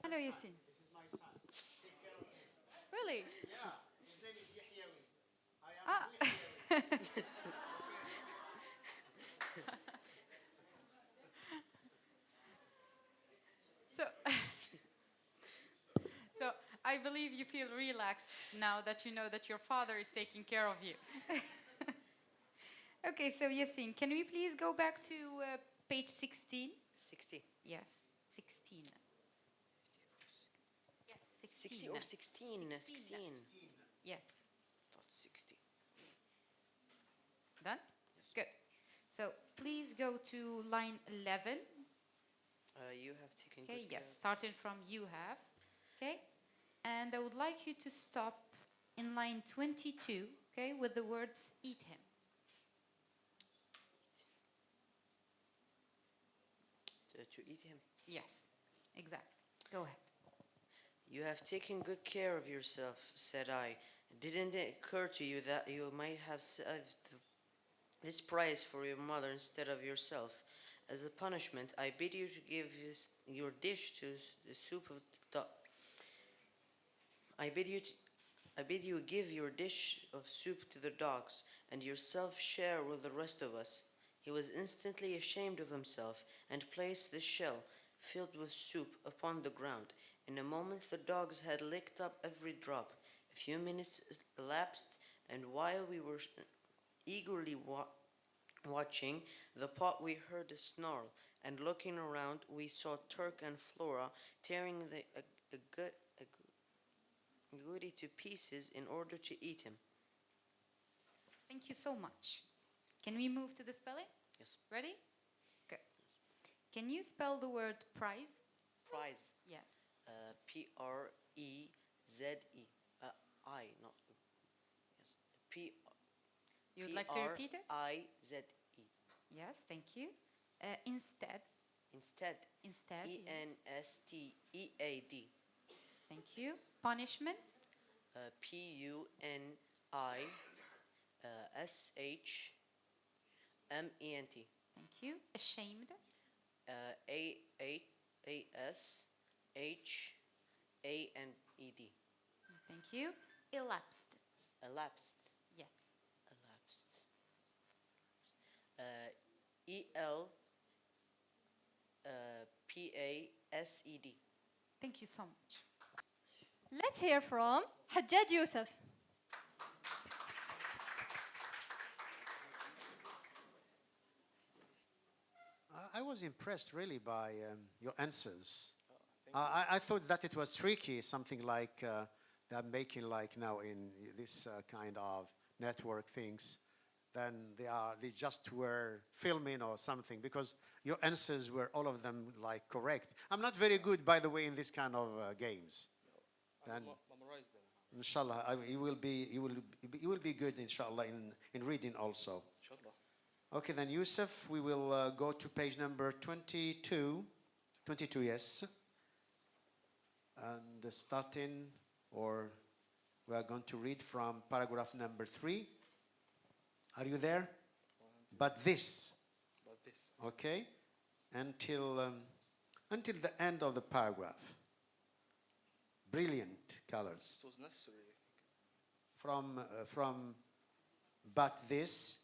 Hello, Yassin. This is my son. Take care of him. Really? Yeah. His name is Yahyawi. I am Ah. Yahyawi. So I believe you feel relaxed now that you know that your father is taking care of you. Okay, so Yassin, can we please go back to page 16? 60. Yes, 16. Yes, 16. 60 or 16? 16. Yes. Thought 60. Done? Yes. Good. So please go to line 11. You have taken Okay, good yes, care. starting from you have. Okay? And I would like you to stop in line 22, okay, with the words eat him. To eat him. Yes, exactly. Go ahead. You have taken good care of yourself, said I. Didn't it occur to you that you might have saved this prize for your mother instead of yourself? As a punishment, I bid you to give your dish to the soup of the dog. I bid you give your dish of soup to the dogs, and yourself share with the rest of us. He was instantly ashamed of himself, and placed the shell, filled with soup, upon the ground. In a moment the dogs had licked up every drop. A few minutes elapsed, and while we were eagerly watching the pot, we heard a snarl, and looking around we saw Turk and Flora tearing a goody to pieces in order to eat him. Thank you so much. Can we move to the spelling? Yes. Ready? Good. Can you spell the word prize? Prize. Yes. P-R-E-Z-E. I, not E. Yes. You would like to repeat it? I-Z-E. Yes, thank you. Instead. Instead. Instead. E-N-S-T-E-A-D. Thank you. Punishment. P-U-N-I-S-H-M-E-N-T. Thank you. Ashamed. A-S-H-A-M-E-D. Thank you. Elapsed. Elapsed. Yes. Elapsed. E-L-P-A-S-E-D. Thank you so much. Let's hear from Hajjaj Youssef. I was impressed really by your answers. I thought that it was tricky, something like they're making like now in this kind of network things. Then they just were filming or something, because your answers were all of them like correct. I'm not very good, by the way, in this kind of games. Then, Memorize them. inshallah, you will be good, inshallah, in reading also. Inshallah. Okay, then Yusuf, we will go to page number 22. 22, yes. And starting, or we are going to read from paragraph number 3. Are you there? But this Okay? Until the end of the paragraph. Brilliant colors. It was necessary, I think. From but this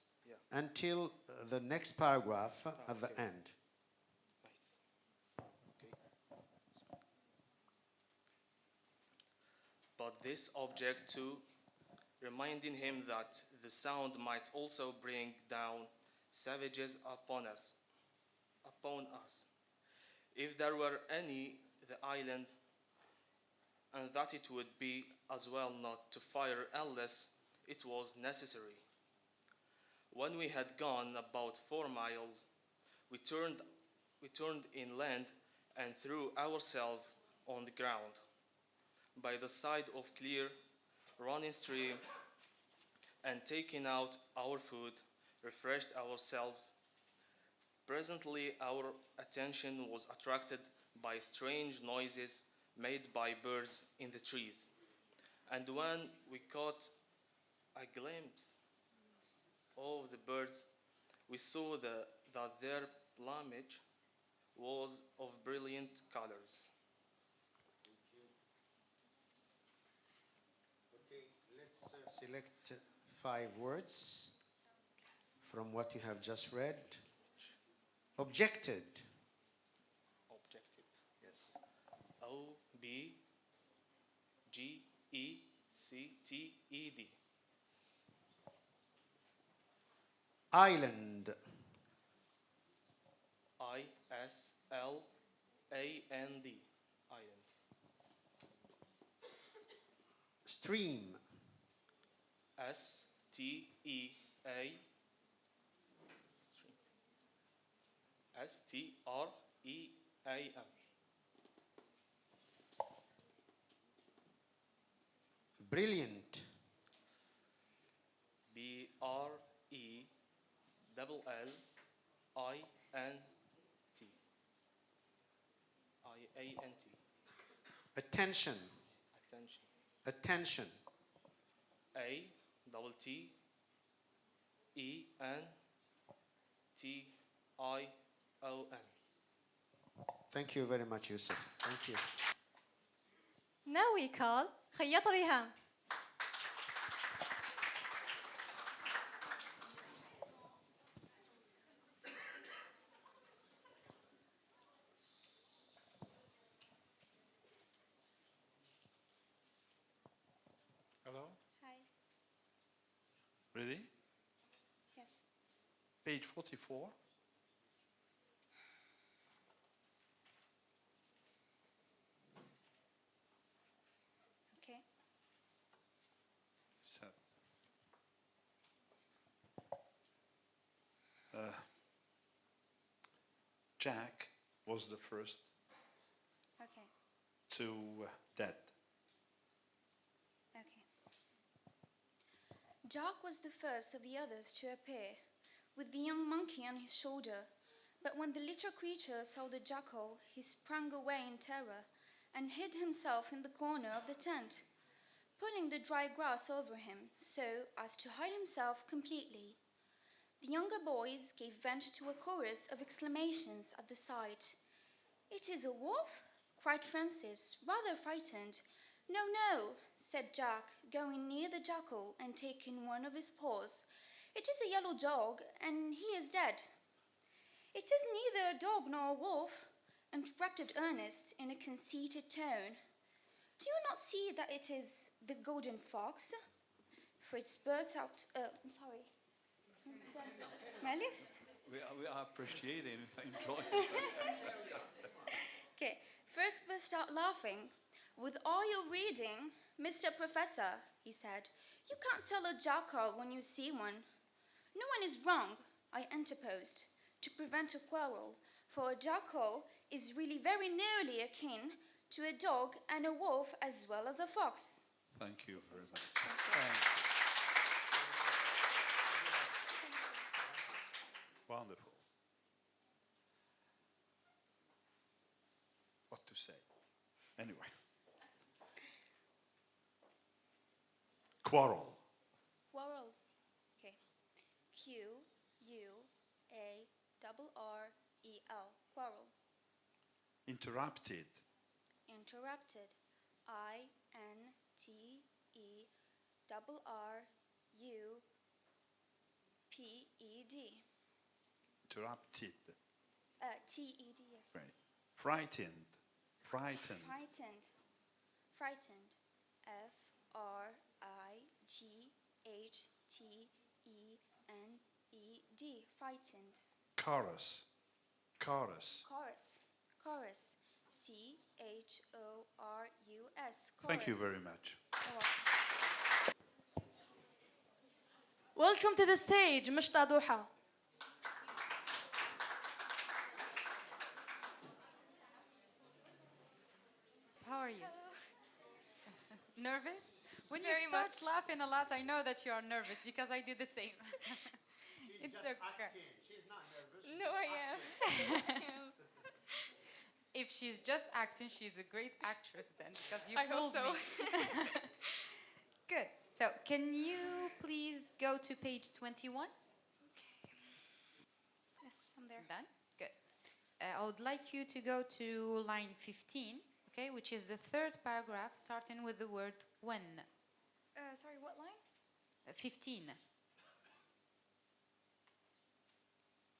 until the next paragraph at the end. But this object too, reminding him that the sound might also bring down savages upon us. If there were any, the island, and that it would be as well not to fire unless it was necessary. When we had gone about 4 miles, we turned inland and threw ourselves on the ground by the side of clear running stream, and taking out our food, refreshed ourselves. Presently our attention was attracted by strange noises made by birds in the trees, and when we caught a glimpse of the birds, we saw that their plumage was of brilliant colors. Select 5 words from what you have just read. Objected. Objected. Yes. O-B-G-E-C-T-E-D. Island. I-S-L-A-N-D. Island. Stream. S-T-E-A. S-T-R-E-A-M. Brilliant. B-R-E-L-L-I-N-T. I-A-N-T. Attention. Attention. Attention. A-T-T-E-N-T-I-O-N. Thank you very much, Yusuf. Thank you. Now we call خياط ريهام. Hello? Hi. Ready? Yes. Page 44. Okay. So, Jack was the first Okay. to dead. Okay. Jack was the first of the others to appear, with the young monkey on his shoulder. But when the little creature saw the jackal, he sprang away in terror and hid himself in the corner of the tent, pulling the dry grass over him so as to hide himself completely. The younger boys gave vent to a chorus of exclamations at the sight. "It is a wolf?" cried Francis, rather frightened. "No, no," said Jack, going near the jackal and taking one of his paws. "It is a yellow dog, and he is dead." "It is neither a dog nor a wolf," interrupted Ernest in a conceited tone. "Do you not see that it is the golden fox?" Fritz burst out, sorry. Malif? We are appreciating, enjoying. Okay, Fritz burst out laughing. "With all your reading, Mr. Professor," he said, "you can't tell a jackal when you see one." "No one is wrong," I interposed, to prevent a quarrel, for a jackal is really very nearly akin to a dog and a wolf as well as a fox. Thank you very much. Wonderful. What to say? Anyway. Quarrel. Quarrel. Okay. Q-U-A-R-R-E-L. quarrel. Interrupted. Interrupted, interrupted. Interrupted. TED, yes. Right. Frightened. Frightened. Frightened, frightened, FRIGHTENED, frightened. Chorus. Chorus. Chorus, chorus, CHORUS. Thank you very much. Welcome to the stage, محطة. How are you? Nervous? When you Very start much. laughing a lot, I know that you are nervous because I do the same. It's okay. She's not nervous. No, I am. If she's just acting, she's a great actress then, because you I hope fooled so. me. Good. So, can you please go to page 21? Yes, I'm there. Done? Good. I would like you to go to line 15, okay, which is the third paragraph, starting with the word when. Sorry, what line? 15.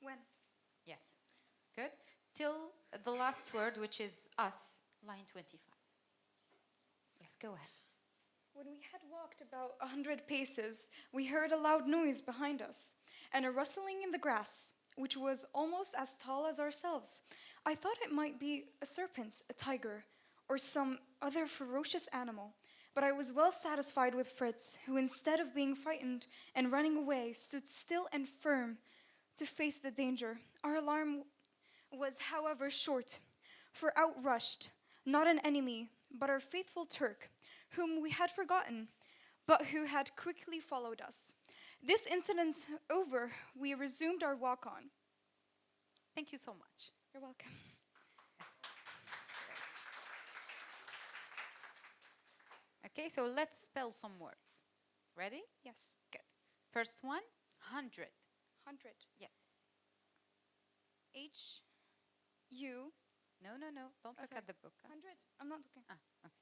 When? Yes. Good. Till the last word, which is us, line 25. Yes, go ahead. When we had walked about 100 paces, we heard a loud noise behind us, and a rustling in the grass, which was almost as tall as ourselves. I thought it might be a serpent, a tiger, or some other ferocious animal, but I was well satisfied with Fritz, who instead of being frightened and running away, stood still and firm to face the danger. Our alarm was, however, short, for out rushed, not an enemy, but our faithful Turk, whom we had forgotten, but who had quickly followed us. This incident over, we resumed our walk on. Thank you so much. You're welcome. Okay, so let's spell some words. Ready? Yes. Good. First one, 100. 100. Yes. H-U. No. Don't look at the book. 100. I'm not looking. Ah, okay.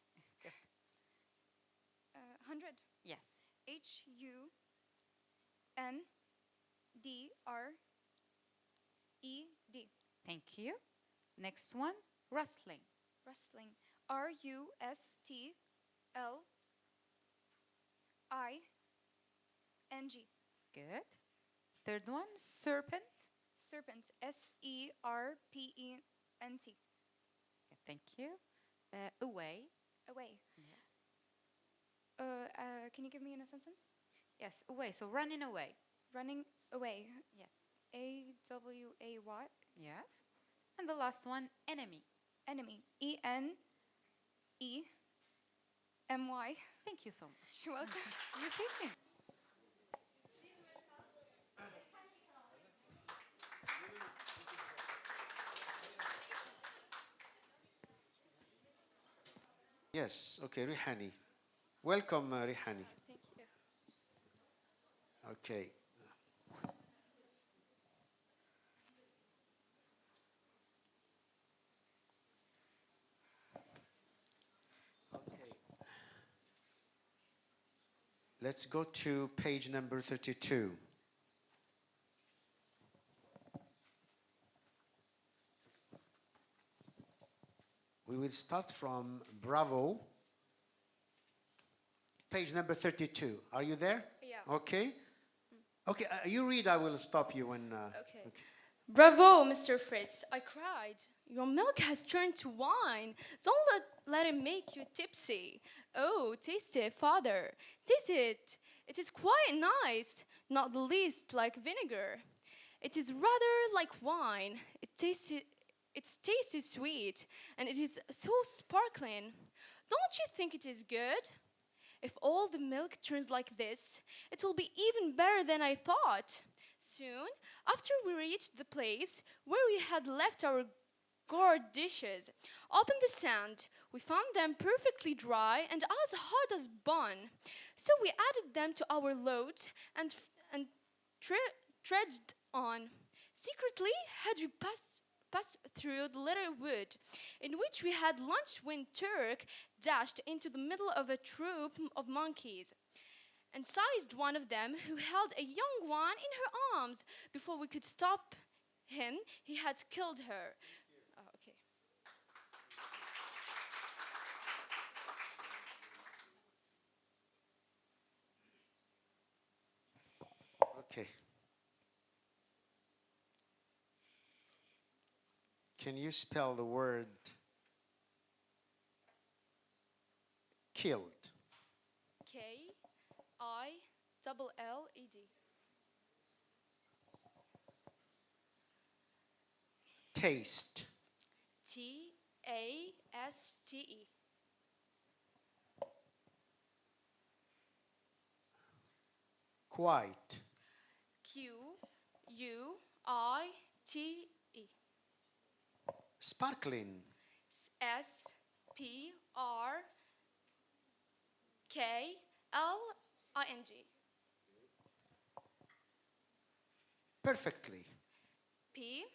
Good. 100. Yes. H-U-N-D-R-E-D. Thank you. Next one, rustling. Rustling. R-U-S-T-L-I-N-G. Good. Third one, serpent. Serpent. S-E-R-P-E-N-T. Okay, thank you. Away. Away. Yes. Can you give me in a sentence? Yes, away. So running away. Running away. Yes. A-W-A-Y. Yes. And the last one, enemy. Enemy. E-N-E-M-Y. Thank you so much. You're welcome. You see me? Yes, okay, Rihani. Welcome, Rihani. Thank you. Okay. Let's go to page number 32. We will start from Bravo. Page number 32. Are you there? Yeah. Okay. Okay, you read, I will stop you when... Okay. Bravo, Mr. Fritz, I cried. Your milk has turned to wine. Don't let it make you tipsy. Oh, taste it, father. Taste it. It is quite nice, not the least like vinegar. It is rather like wine. Its taste is sweet, and it is so sparkling. Don't you think it is good? If all the milk turns like this, it will be even better than I thought. Soon, after we reached the place where we had left our gourd dishes, up in the sand, we found them perfectly dry and as hard as bun. So we added them to our load and trudged on. Secretly had we passed through the little wood, in which we had lunched when Turk dashed into the middle of a troop of monkeys and seized one of them, who held a young one in her arms. Before we could stop him, he had killed her. Oh, okay. Okay. Can you spell the word killed? K-I-L-L-E-D. Taste. T-A-S-T-E. Quite. Q-U-I-T-E. Sparkling. S-P-R-K-L-I-N-G. Perfectly. P-E-R-F-E-C-T-L-Y.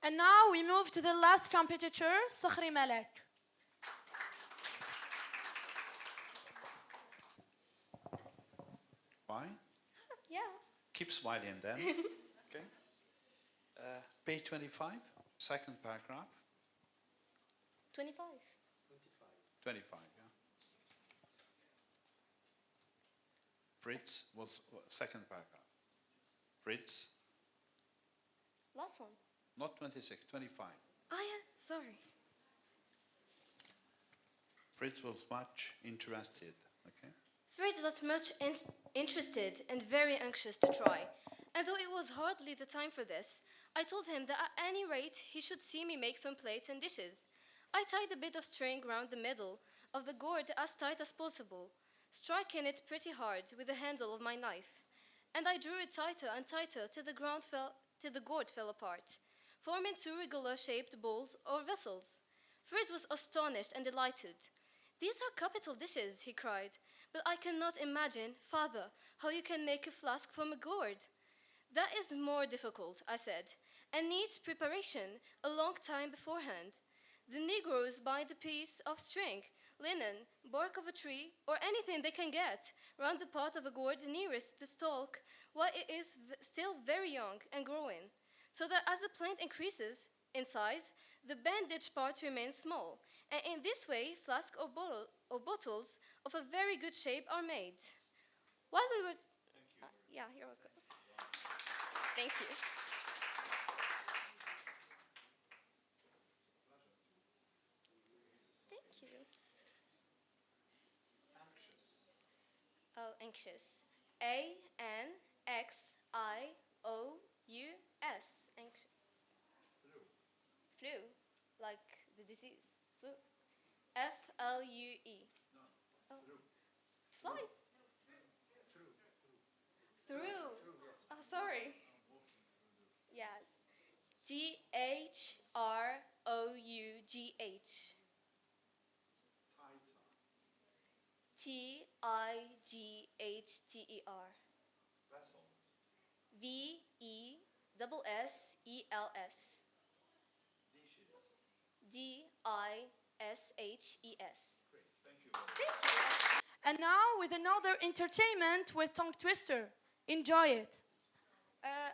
And now we move to the last competitor, Sakhri Malek. Why? Yeah. Keep smiling then. Okay. Page 25, second paragraph. 25. 25, yeah. Fritz was second paragraph. Fritz, Last one. not 26, 25. Oh, yeah. Sorry. Fritz was much interested, okay? Fritz was much interested and very anxious to try. And though it was hardly the time for this, I told him that at any rate he should see me make some plates and dishes. I tied a bit of string round the middle of the gourd as tight as possible, striking it pretty hard with the handle of my knife. And I drew it tighter and tighter till the gourd fell apart, forming two regular-shaped bowls or vessels. Fritz was astonished and delighted. "These are capital dishes," he cried, "but I cannot imagine, father, how you can make a flask from a gourd." "That is more difficult," I said, "and needs preparation a long time beforehand. The Negroes bind a piece of string, linen, bark of a tree, or anything they can get, round the part of a gourd nearest the stalk while it is still very young and growing, so that as the plant increases in size, the bandaged part remains small, and in this way flasks or bottles of a very good shape are made." While we were... yeah, you're welcome. Thank you. Thank you. Oh, anxious. A-N-X-I-O-U-S. Anxious. Flu. Like the disease. Flu. F-L-U-E. Oh. Fly. Through. Oh, sorry. Yes. T-H-R-O-U-G-H. T-I-G-H-T-E-R. V-E-S-S-E-L-S. D-I-S-H-E-S. Thank you. Thank you. And now with another entertainment with tongue twister. Enjoy it.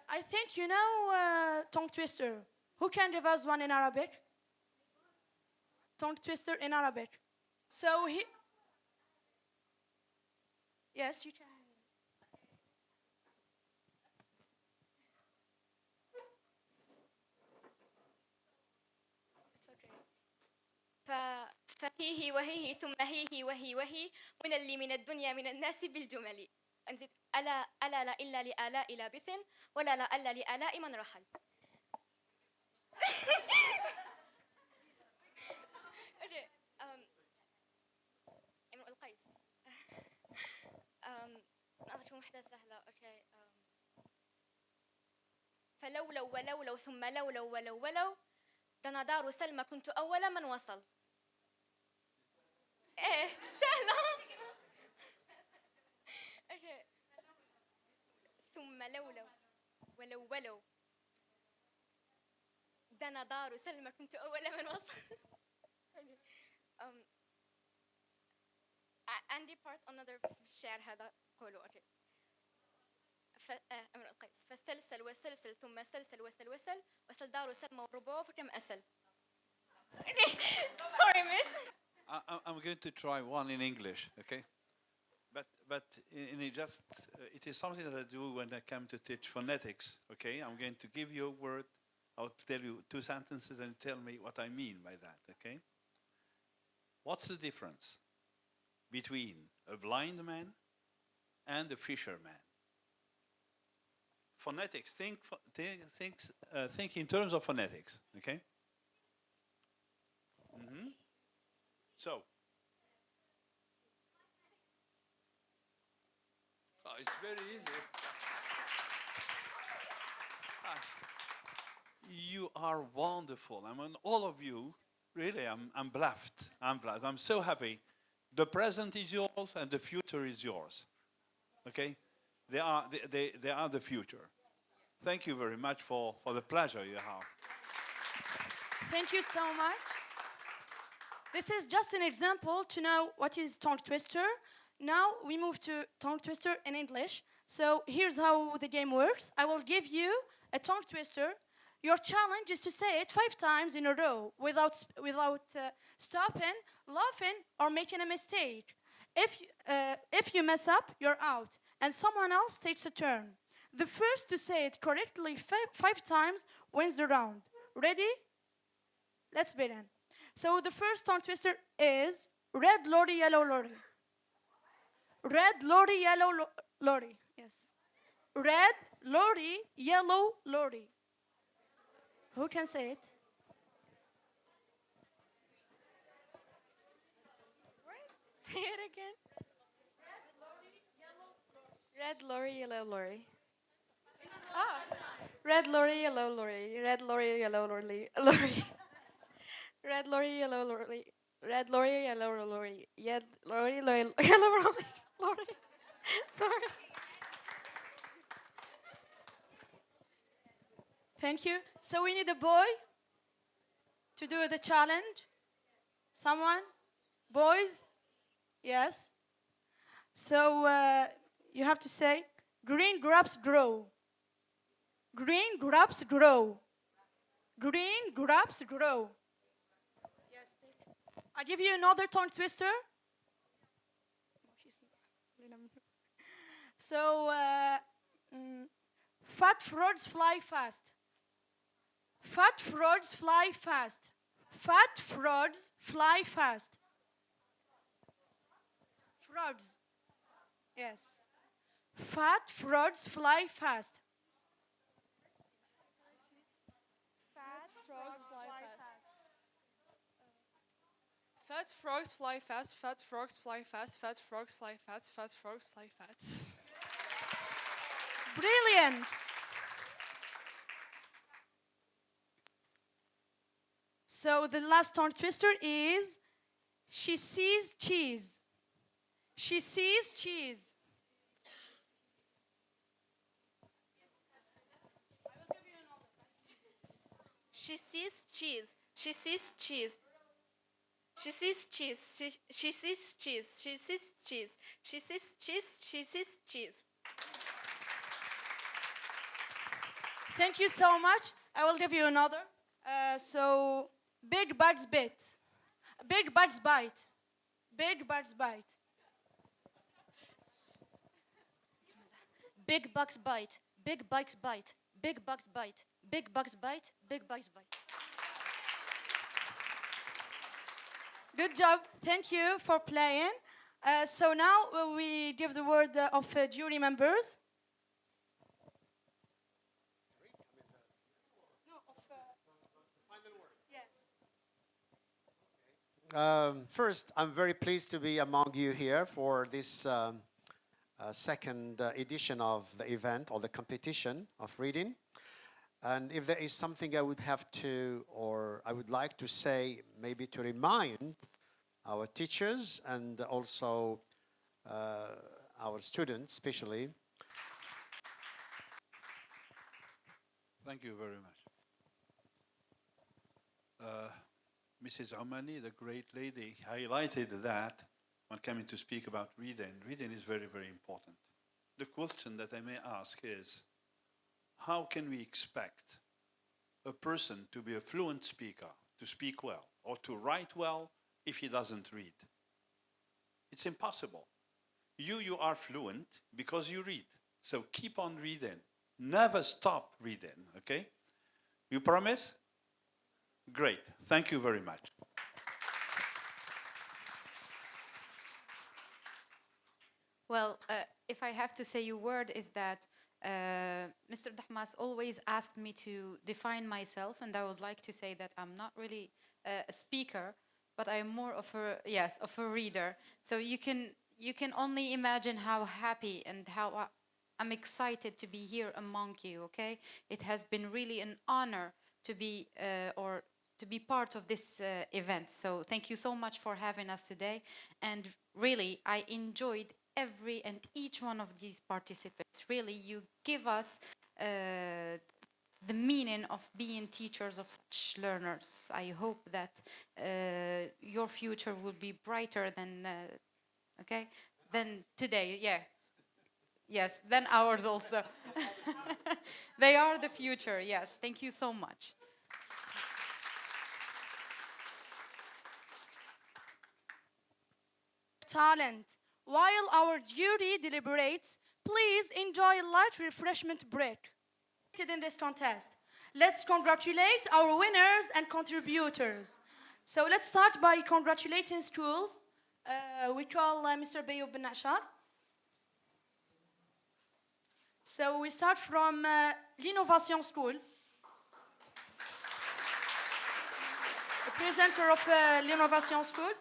I think you know tongue twister. Who can give us one in Arabic? Tongue twister in Arabic. So he... Yes, you can. It's okay. فهيه وهيه ثم هيه وهي وهي من اللي من الدنيا من الناس بالجمل. ألا لا إلا لآلاء لابث ولا لا إلا لآلاء من رحل. Okay. امرؤ القيس. نعطيكم واحدة سهلة. Okay. فلولو ولولو ثم لولو ولو ولو دنا دار سلمى كنت أول من وصل. إيه سهلة. أوكي. ثم لولو ولو دنا دار سلمى كنت أول من وصل. عندي part another الشعر هذا قولوا أوكي. أمر القيس فالسلسل والسلسل ثم سلسل وسل دار سلمى وربوع فكم أسل. Sorry, miss. I'm going to try one in English, okay? But it is something that I do when I come to teach phonetics, okay? I'm going to give you a word. I'll tell you 2 sentences and tell me what I mean by that, okay? What's the difference between a blind man and a fisherman? Phonetics, think in terms of phonetics, okay? So, it's very easy. You are wonderful. I mean, all of you, really, I'm bluffed. I'm so happy. The present is yours and the future is yours. Okay? They are the future. Thank you very much for the pleasure you have. Thank you so much. This is just an example to know what is tongue twister. Now we move to tongue twister in English. So here's how the game works. I will give you a tongue twister. Your challenge is to say it 5 times in a row without stopping, laughing, or making a mistake. If you mess up, you're out, and someone else takes a turn. The first to say it correctly 5 times wins the round. Ready? Let's begin. So the first tongue twister is red lorry, yellow lorry. Red lorry, yellow lorry. Yes. Red lorry, yellow lorry. Who can say it? Say it again. Red lorry, yellow lorry. Red lorry, yellow lorry. Red lorry, yellow lorry. Red lorry, yellow lorry. Red lorry, yellow lorry. Yellow lorry. Sorry. Thank you. So we need a boy to do the challenge. Someone? Boys? Yes. So you have to say, green grapes grow. Green grapes grow. Green grapes grow. Yes. I give you another tongue twister. So, fat frogs fly fast. Fat frogs fly fast. Fat frogs fly fast. Frogs. Yes. Fat frogs fly fast. Fat frogs fly fast. Fat frogs fly fast. Fat frogs fly fast. Fat frogs fly fast. Brilliant. So the last tongue twister is she sees cheese. She sees cheese. She sees cheese. She sees cheese. She sees cheese. She sees cheese. She sees cheese. She sees cheese. She sees cheese. Thank you so much. I will give you another. So, big bugs bite. Big bugs bite. Big bugs bite. Big bugs bite. Big bugs bite. Big bugs bite. Big bugs bite. Big bugs bite. Good job. Thank you for playing. So now we give the word of jury members. First, I'm very pleased to be among you here for this second edition of the event or the competition of reading. And if there is something I would have to, or I would like to say, maybe to remind our teachers and also our students especially. Thank you very much. Mrs. Omani, the great lady, highlighted that when coming to speak about reading. Reading is very, very important. The question that I may ask is, how can we expect a person to be a fluent speaker, to speak well, or to write well if he doesn't read? It's impossible. You are fluent because you read. So keep on reading. Never stop reading, okay? You promise? Great. Thank you very much. Well, if I have to say a word, is that Mr. Dahmas always asked me to define myself, and I would like to say that I'm not really a speaker, but I'm more of a reader. So you can only imagine how happy and how I'm excited to be here among you. Okay, it has been really an honor to be part of this event. So thank you so much for having us today, and really I enjoyed every and each one of these participants. Really, you give us the meaning of being teachers of such learners. I hope that your future will be brighter than than today. Yes, than ours also. They are the future. Yes, thank you so much. Talent. While our jury deliberates, please enjoy a light refreshment break. In this contest, let's congratulate our winners and contributors. So let's start by congratulating schools. We call Mr. Bayoub bin Ashar. So we start from l'Innovation School. The presenter of l'Innovation School.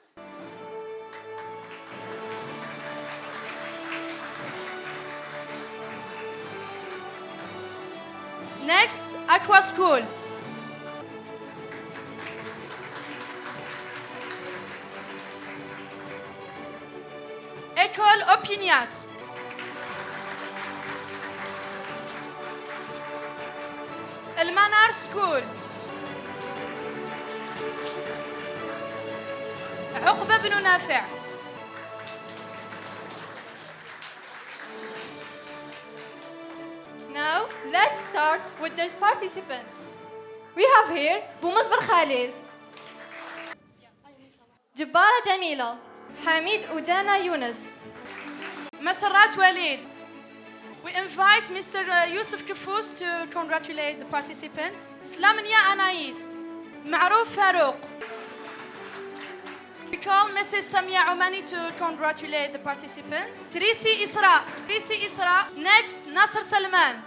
Next, Aqua School. École Opiniâtre. المنار School. عقبة بن نافع. Now, let's start with the participants. We have here بومصبر خالد, جبارة جميلة, حميد أجانا يونس, مسرات وليد. We invite Mr. Yusuf Kafous to congratulate the participants. Slamania Anais, Ma'rouf Farouk. We call Mrs. Samia Omani to congratulate the participants. Trisi Isra. Next, Nasser Salman.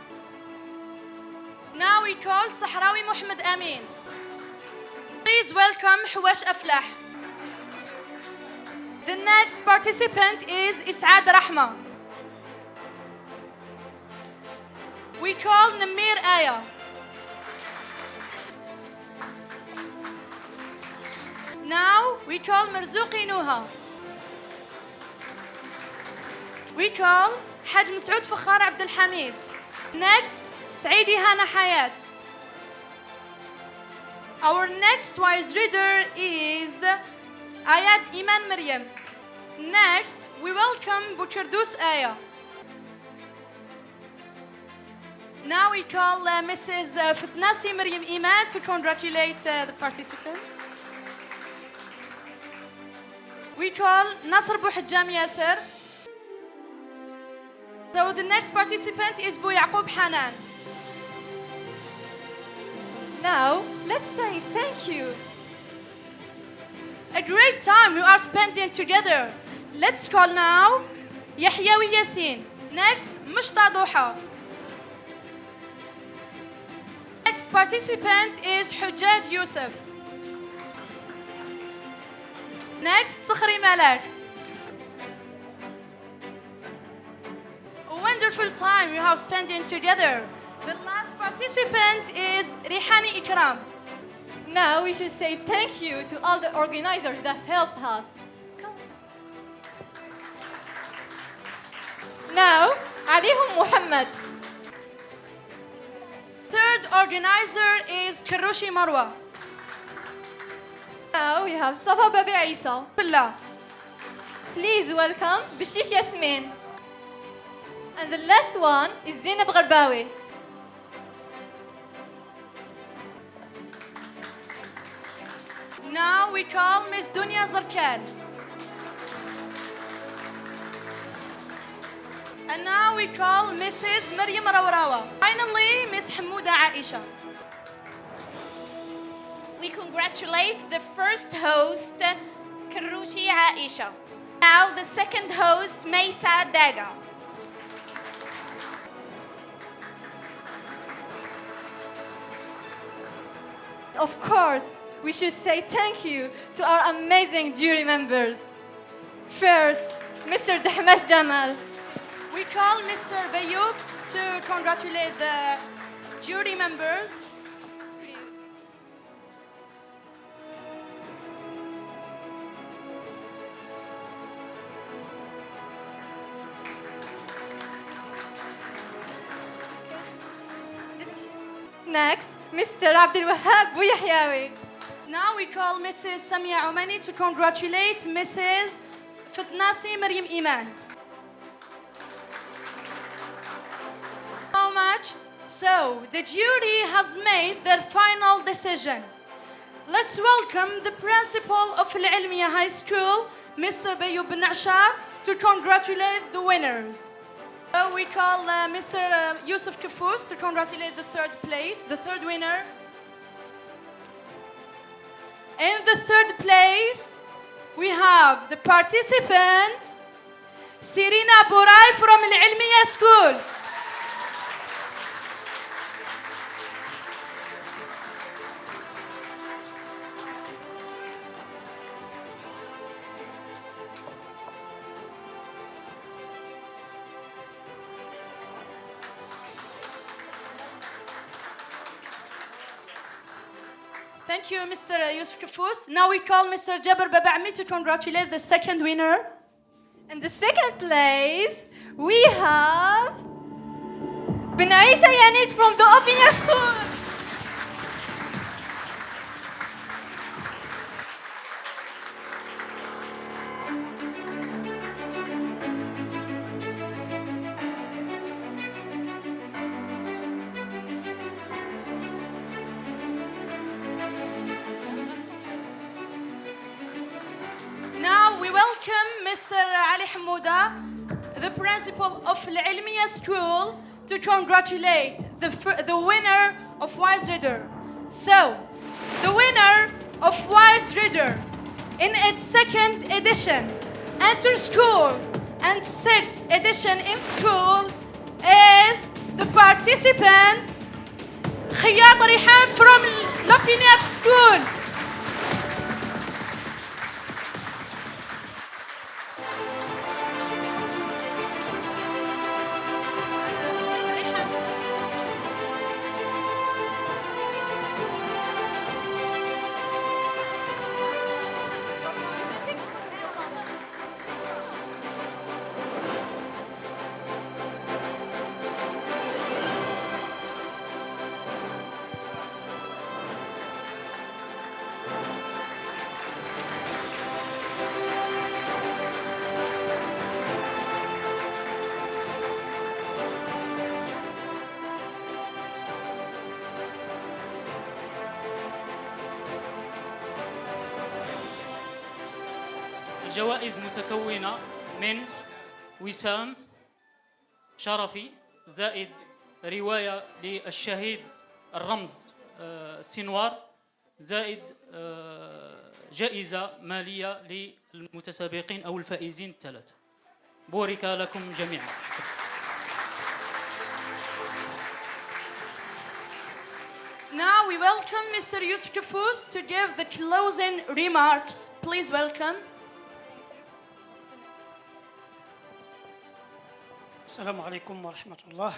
Now we call Sahrawi Mohammed Amin. Please welcome Hwash Aflah. The next participant is Is'ad Rahma. We call Namir Aya. Now we call Marzuqi Nuha. We call Haj Masoud Fakhar Abdel Hamid. Next, Saidi Hana Hayat. Our next wise reader is Ayad Iman Maryam. Next, we welcome Bukardous Aya. Now we call Mrs. Fitnasi Maryam Iman to congratulate the participant. We call Nasr Bouhajjam Yasser. So the next participant is Bu Yaqub Hanan. Now, let's say thank you. A great time we are spending together. Let's call now Yahyawi Yassin. Next, Mushta Duha. Next participant is Hujjaj Yusuf. Next, Sakhri Malak. A wonderful time we have spending together. The last participant is Rihani Ikram. Now we should say thank you to all the organizers that helped us. Now, عليهم محمد. Third organizer is Karushi Marwa. Now we have Safa Babi Isa. Billah. Please welcome Bishish Yasmin. And the last one is Zainab Gharbawi. Now we call Miss Dunya Zarkan. And now we call Mrs. Maryam Rawarawa. Finally, Miss Hamouda Aisha. We congratulate the first host, Karushi Aisha. Now the second host, Maysa Daga. Of course, we should say thank you to our amazing jury members. First, Mr. Dahmas Jamal. We call Mr. Bayoub to congratulate the jury members. Next, Mr. Abdul Wahab Bouyahyawi. Now we call Mrs. Samia Omani to congratulate Mrs. Fitnasi Maryam Iman. How much? So, the jury has made their final decision. Let's welcome the principal of Al Ilmiya High School, Mr. Bayoub bin Ashar, to congratulate the winners. So we call Mr. Yusuf Kafous to congratulate the third place, the third winner. In the third place, we have the participant, Sirina Burai from Al Ilmiya School. Thank you, Mr. Yusuf Kafous. Now we call Mr. Jabir Baba'mi to congratulate the second winner. In the second place, we have Benaisa Yanis from the Opinia School. Now we welcome Mr. Ali Hamouda, the principal of Al Ilmiya School, to congratulate the winner of Wise Reader. So, the winner of Wise Reader in its second edition, Enter Schools, and sixth edition in school is the participant Khiyat Rihan from L'Opiniat School. الجوائز متكونة من وسام شرفي زائد رواية للشهيد الرمز السنوار زائد جائزة مالية للمتسابقين أو الفائزين الثلاثة. بورك لكم جميعا. Now we welcome Mr. Yusuf Kafous to give the closing remarks. Please welcome. السلام عليكم ورحمة الله.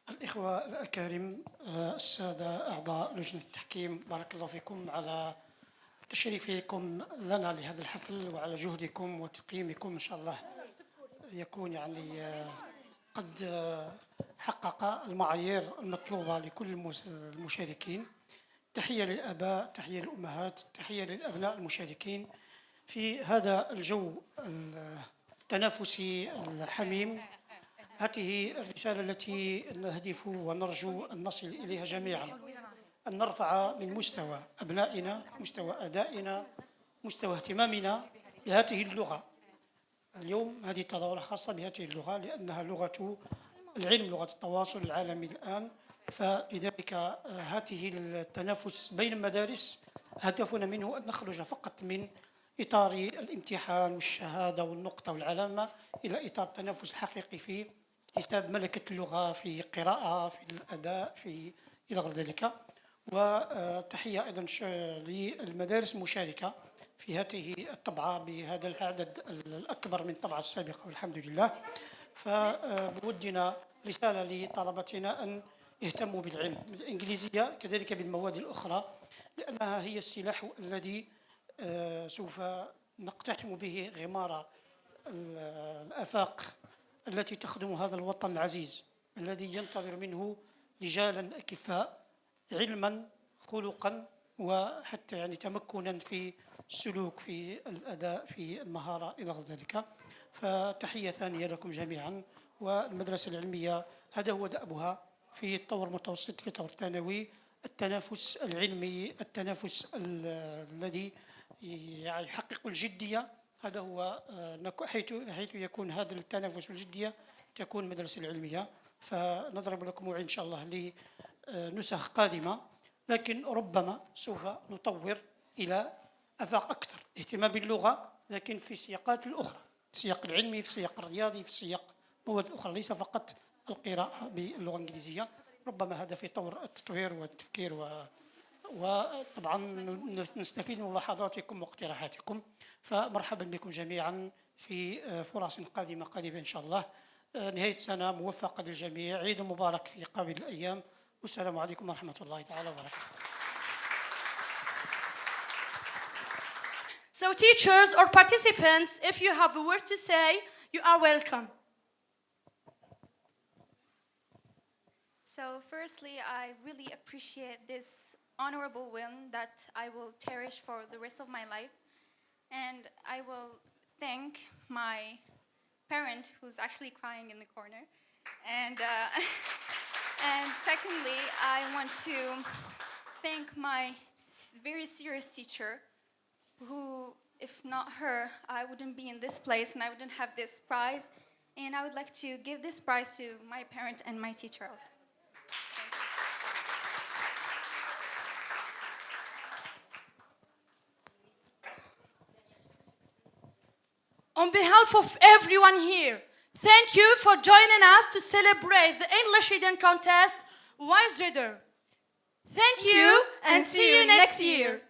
الإخوة الأكارم، السادة أعضاء لجنة التحكيم، بارك الله فيكم على تشريفكم لنا لهذا الحفل وعلى جهدكم وتقييمكم. إن شاء الله يكون يعني قد حقق المعايير المطلوبة لكل المشاركين. تحية للآباء، تحية للأمهات، تحية للأبناء المشاركين في هذا الجو التنافسي الحميم. هذه الرسالة التي نهدف ونرجو أن نصل إليها جميعا، أن نرفع من مستوى أبنائنا، مستوى أدائنا، مستوى اهتمامنا بهذه اللغة. اليوم هذه التظاهرة خاصة بهذه اللغة لأنها لغة العلم، لغة التواصل العالمي الآن. فلذلك هذه التنافس بين المدارس هدفنا منه أن نخرج فقط من إطار الامتحان والشهادة والنقطة والعلامة إلى إطار التنافس الحقيقي في اكتساب ملكة اللغة، في القراءة، في الأداء، في إلى غير ذلك. وتحية أيضا للمدارس المشاركة في هذه الطبعة بهذا العدد الأكبر من الطبعة السابقة والحمد لله. فبودنا رسالة لطلبتنا أن يهتموا بالعلم، بالإنجليزية كذلك بالمواد الأخرى، لأنها هي السلاح الذي سوف نقتحم به غمار الآفاق التي تخدم هذا الوطن العزيز الذي ينتظر منه رجالا أكفاء علما خلقا وحتى يعني تمكنا في السلوك، في الأداء، في المهارة إلى غير ذلك. فتحية ثانية لكم جميعا. والمدرسة العلمية هذا هو دأبها في الطور المتوسط، في الطور الثانوي، التنافس العلمي، التنافس الذي يحقق الجدية. هذا هو حيث يكون هذا التنافس والجدية تكون المدرسة العلمية. فنضرب لكم موعد إن شاء الله لنسخ قادمة، لكن ربما سوف نطور إلى آفاق أكثر، اهتمام باللغة لكن في السياقات الأخرى، السياق العلمي، في السياق الرياضي، في السياق مواد أخرى، ليس فقط القراءة باللغة الإنجليزية. ربما هذا في طور التطوير والتفكير وطبعا نستفيد من ملاحظاتكم واقتراحاتكم. فمرحبا بكم جميعا في فرص قادمة إن شاء الله. نهاية سنة موفقة للجميع، عيد مبارك في قابل الأيام، والسلام عليكم ورحمة الله تعالى وبركاته. So teachers or participants, if you have a word to say, you are welcome. So firstly, I really appreciate this honorable win that I will cherish for the rest of my life. And I will thank my parent, who's actually crying in the corner. And secondly, I want to thank my very serious teacher, who, if not her, I wouldn't be in this place and I wouldn't have this prize. And I would like to give this prize to my parent and my teacher also. On behalf of everyone here, thank you for joining us to celebrate the English Reading Contest Wise Reader. Thank you and see you next year.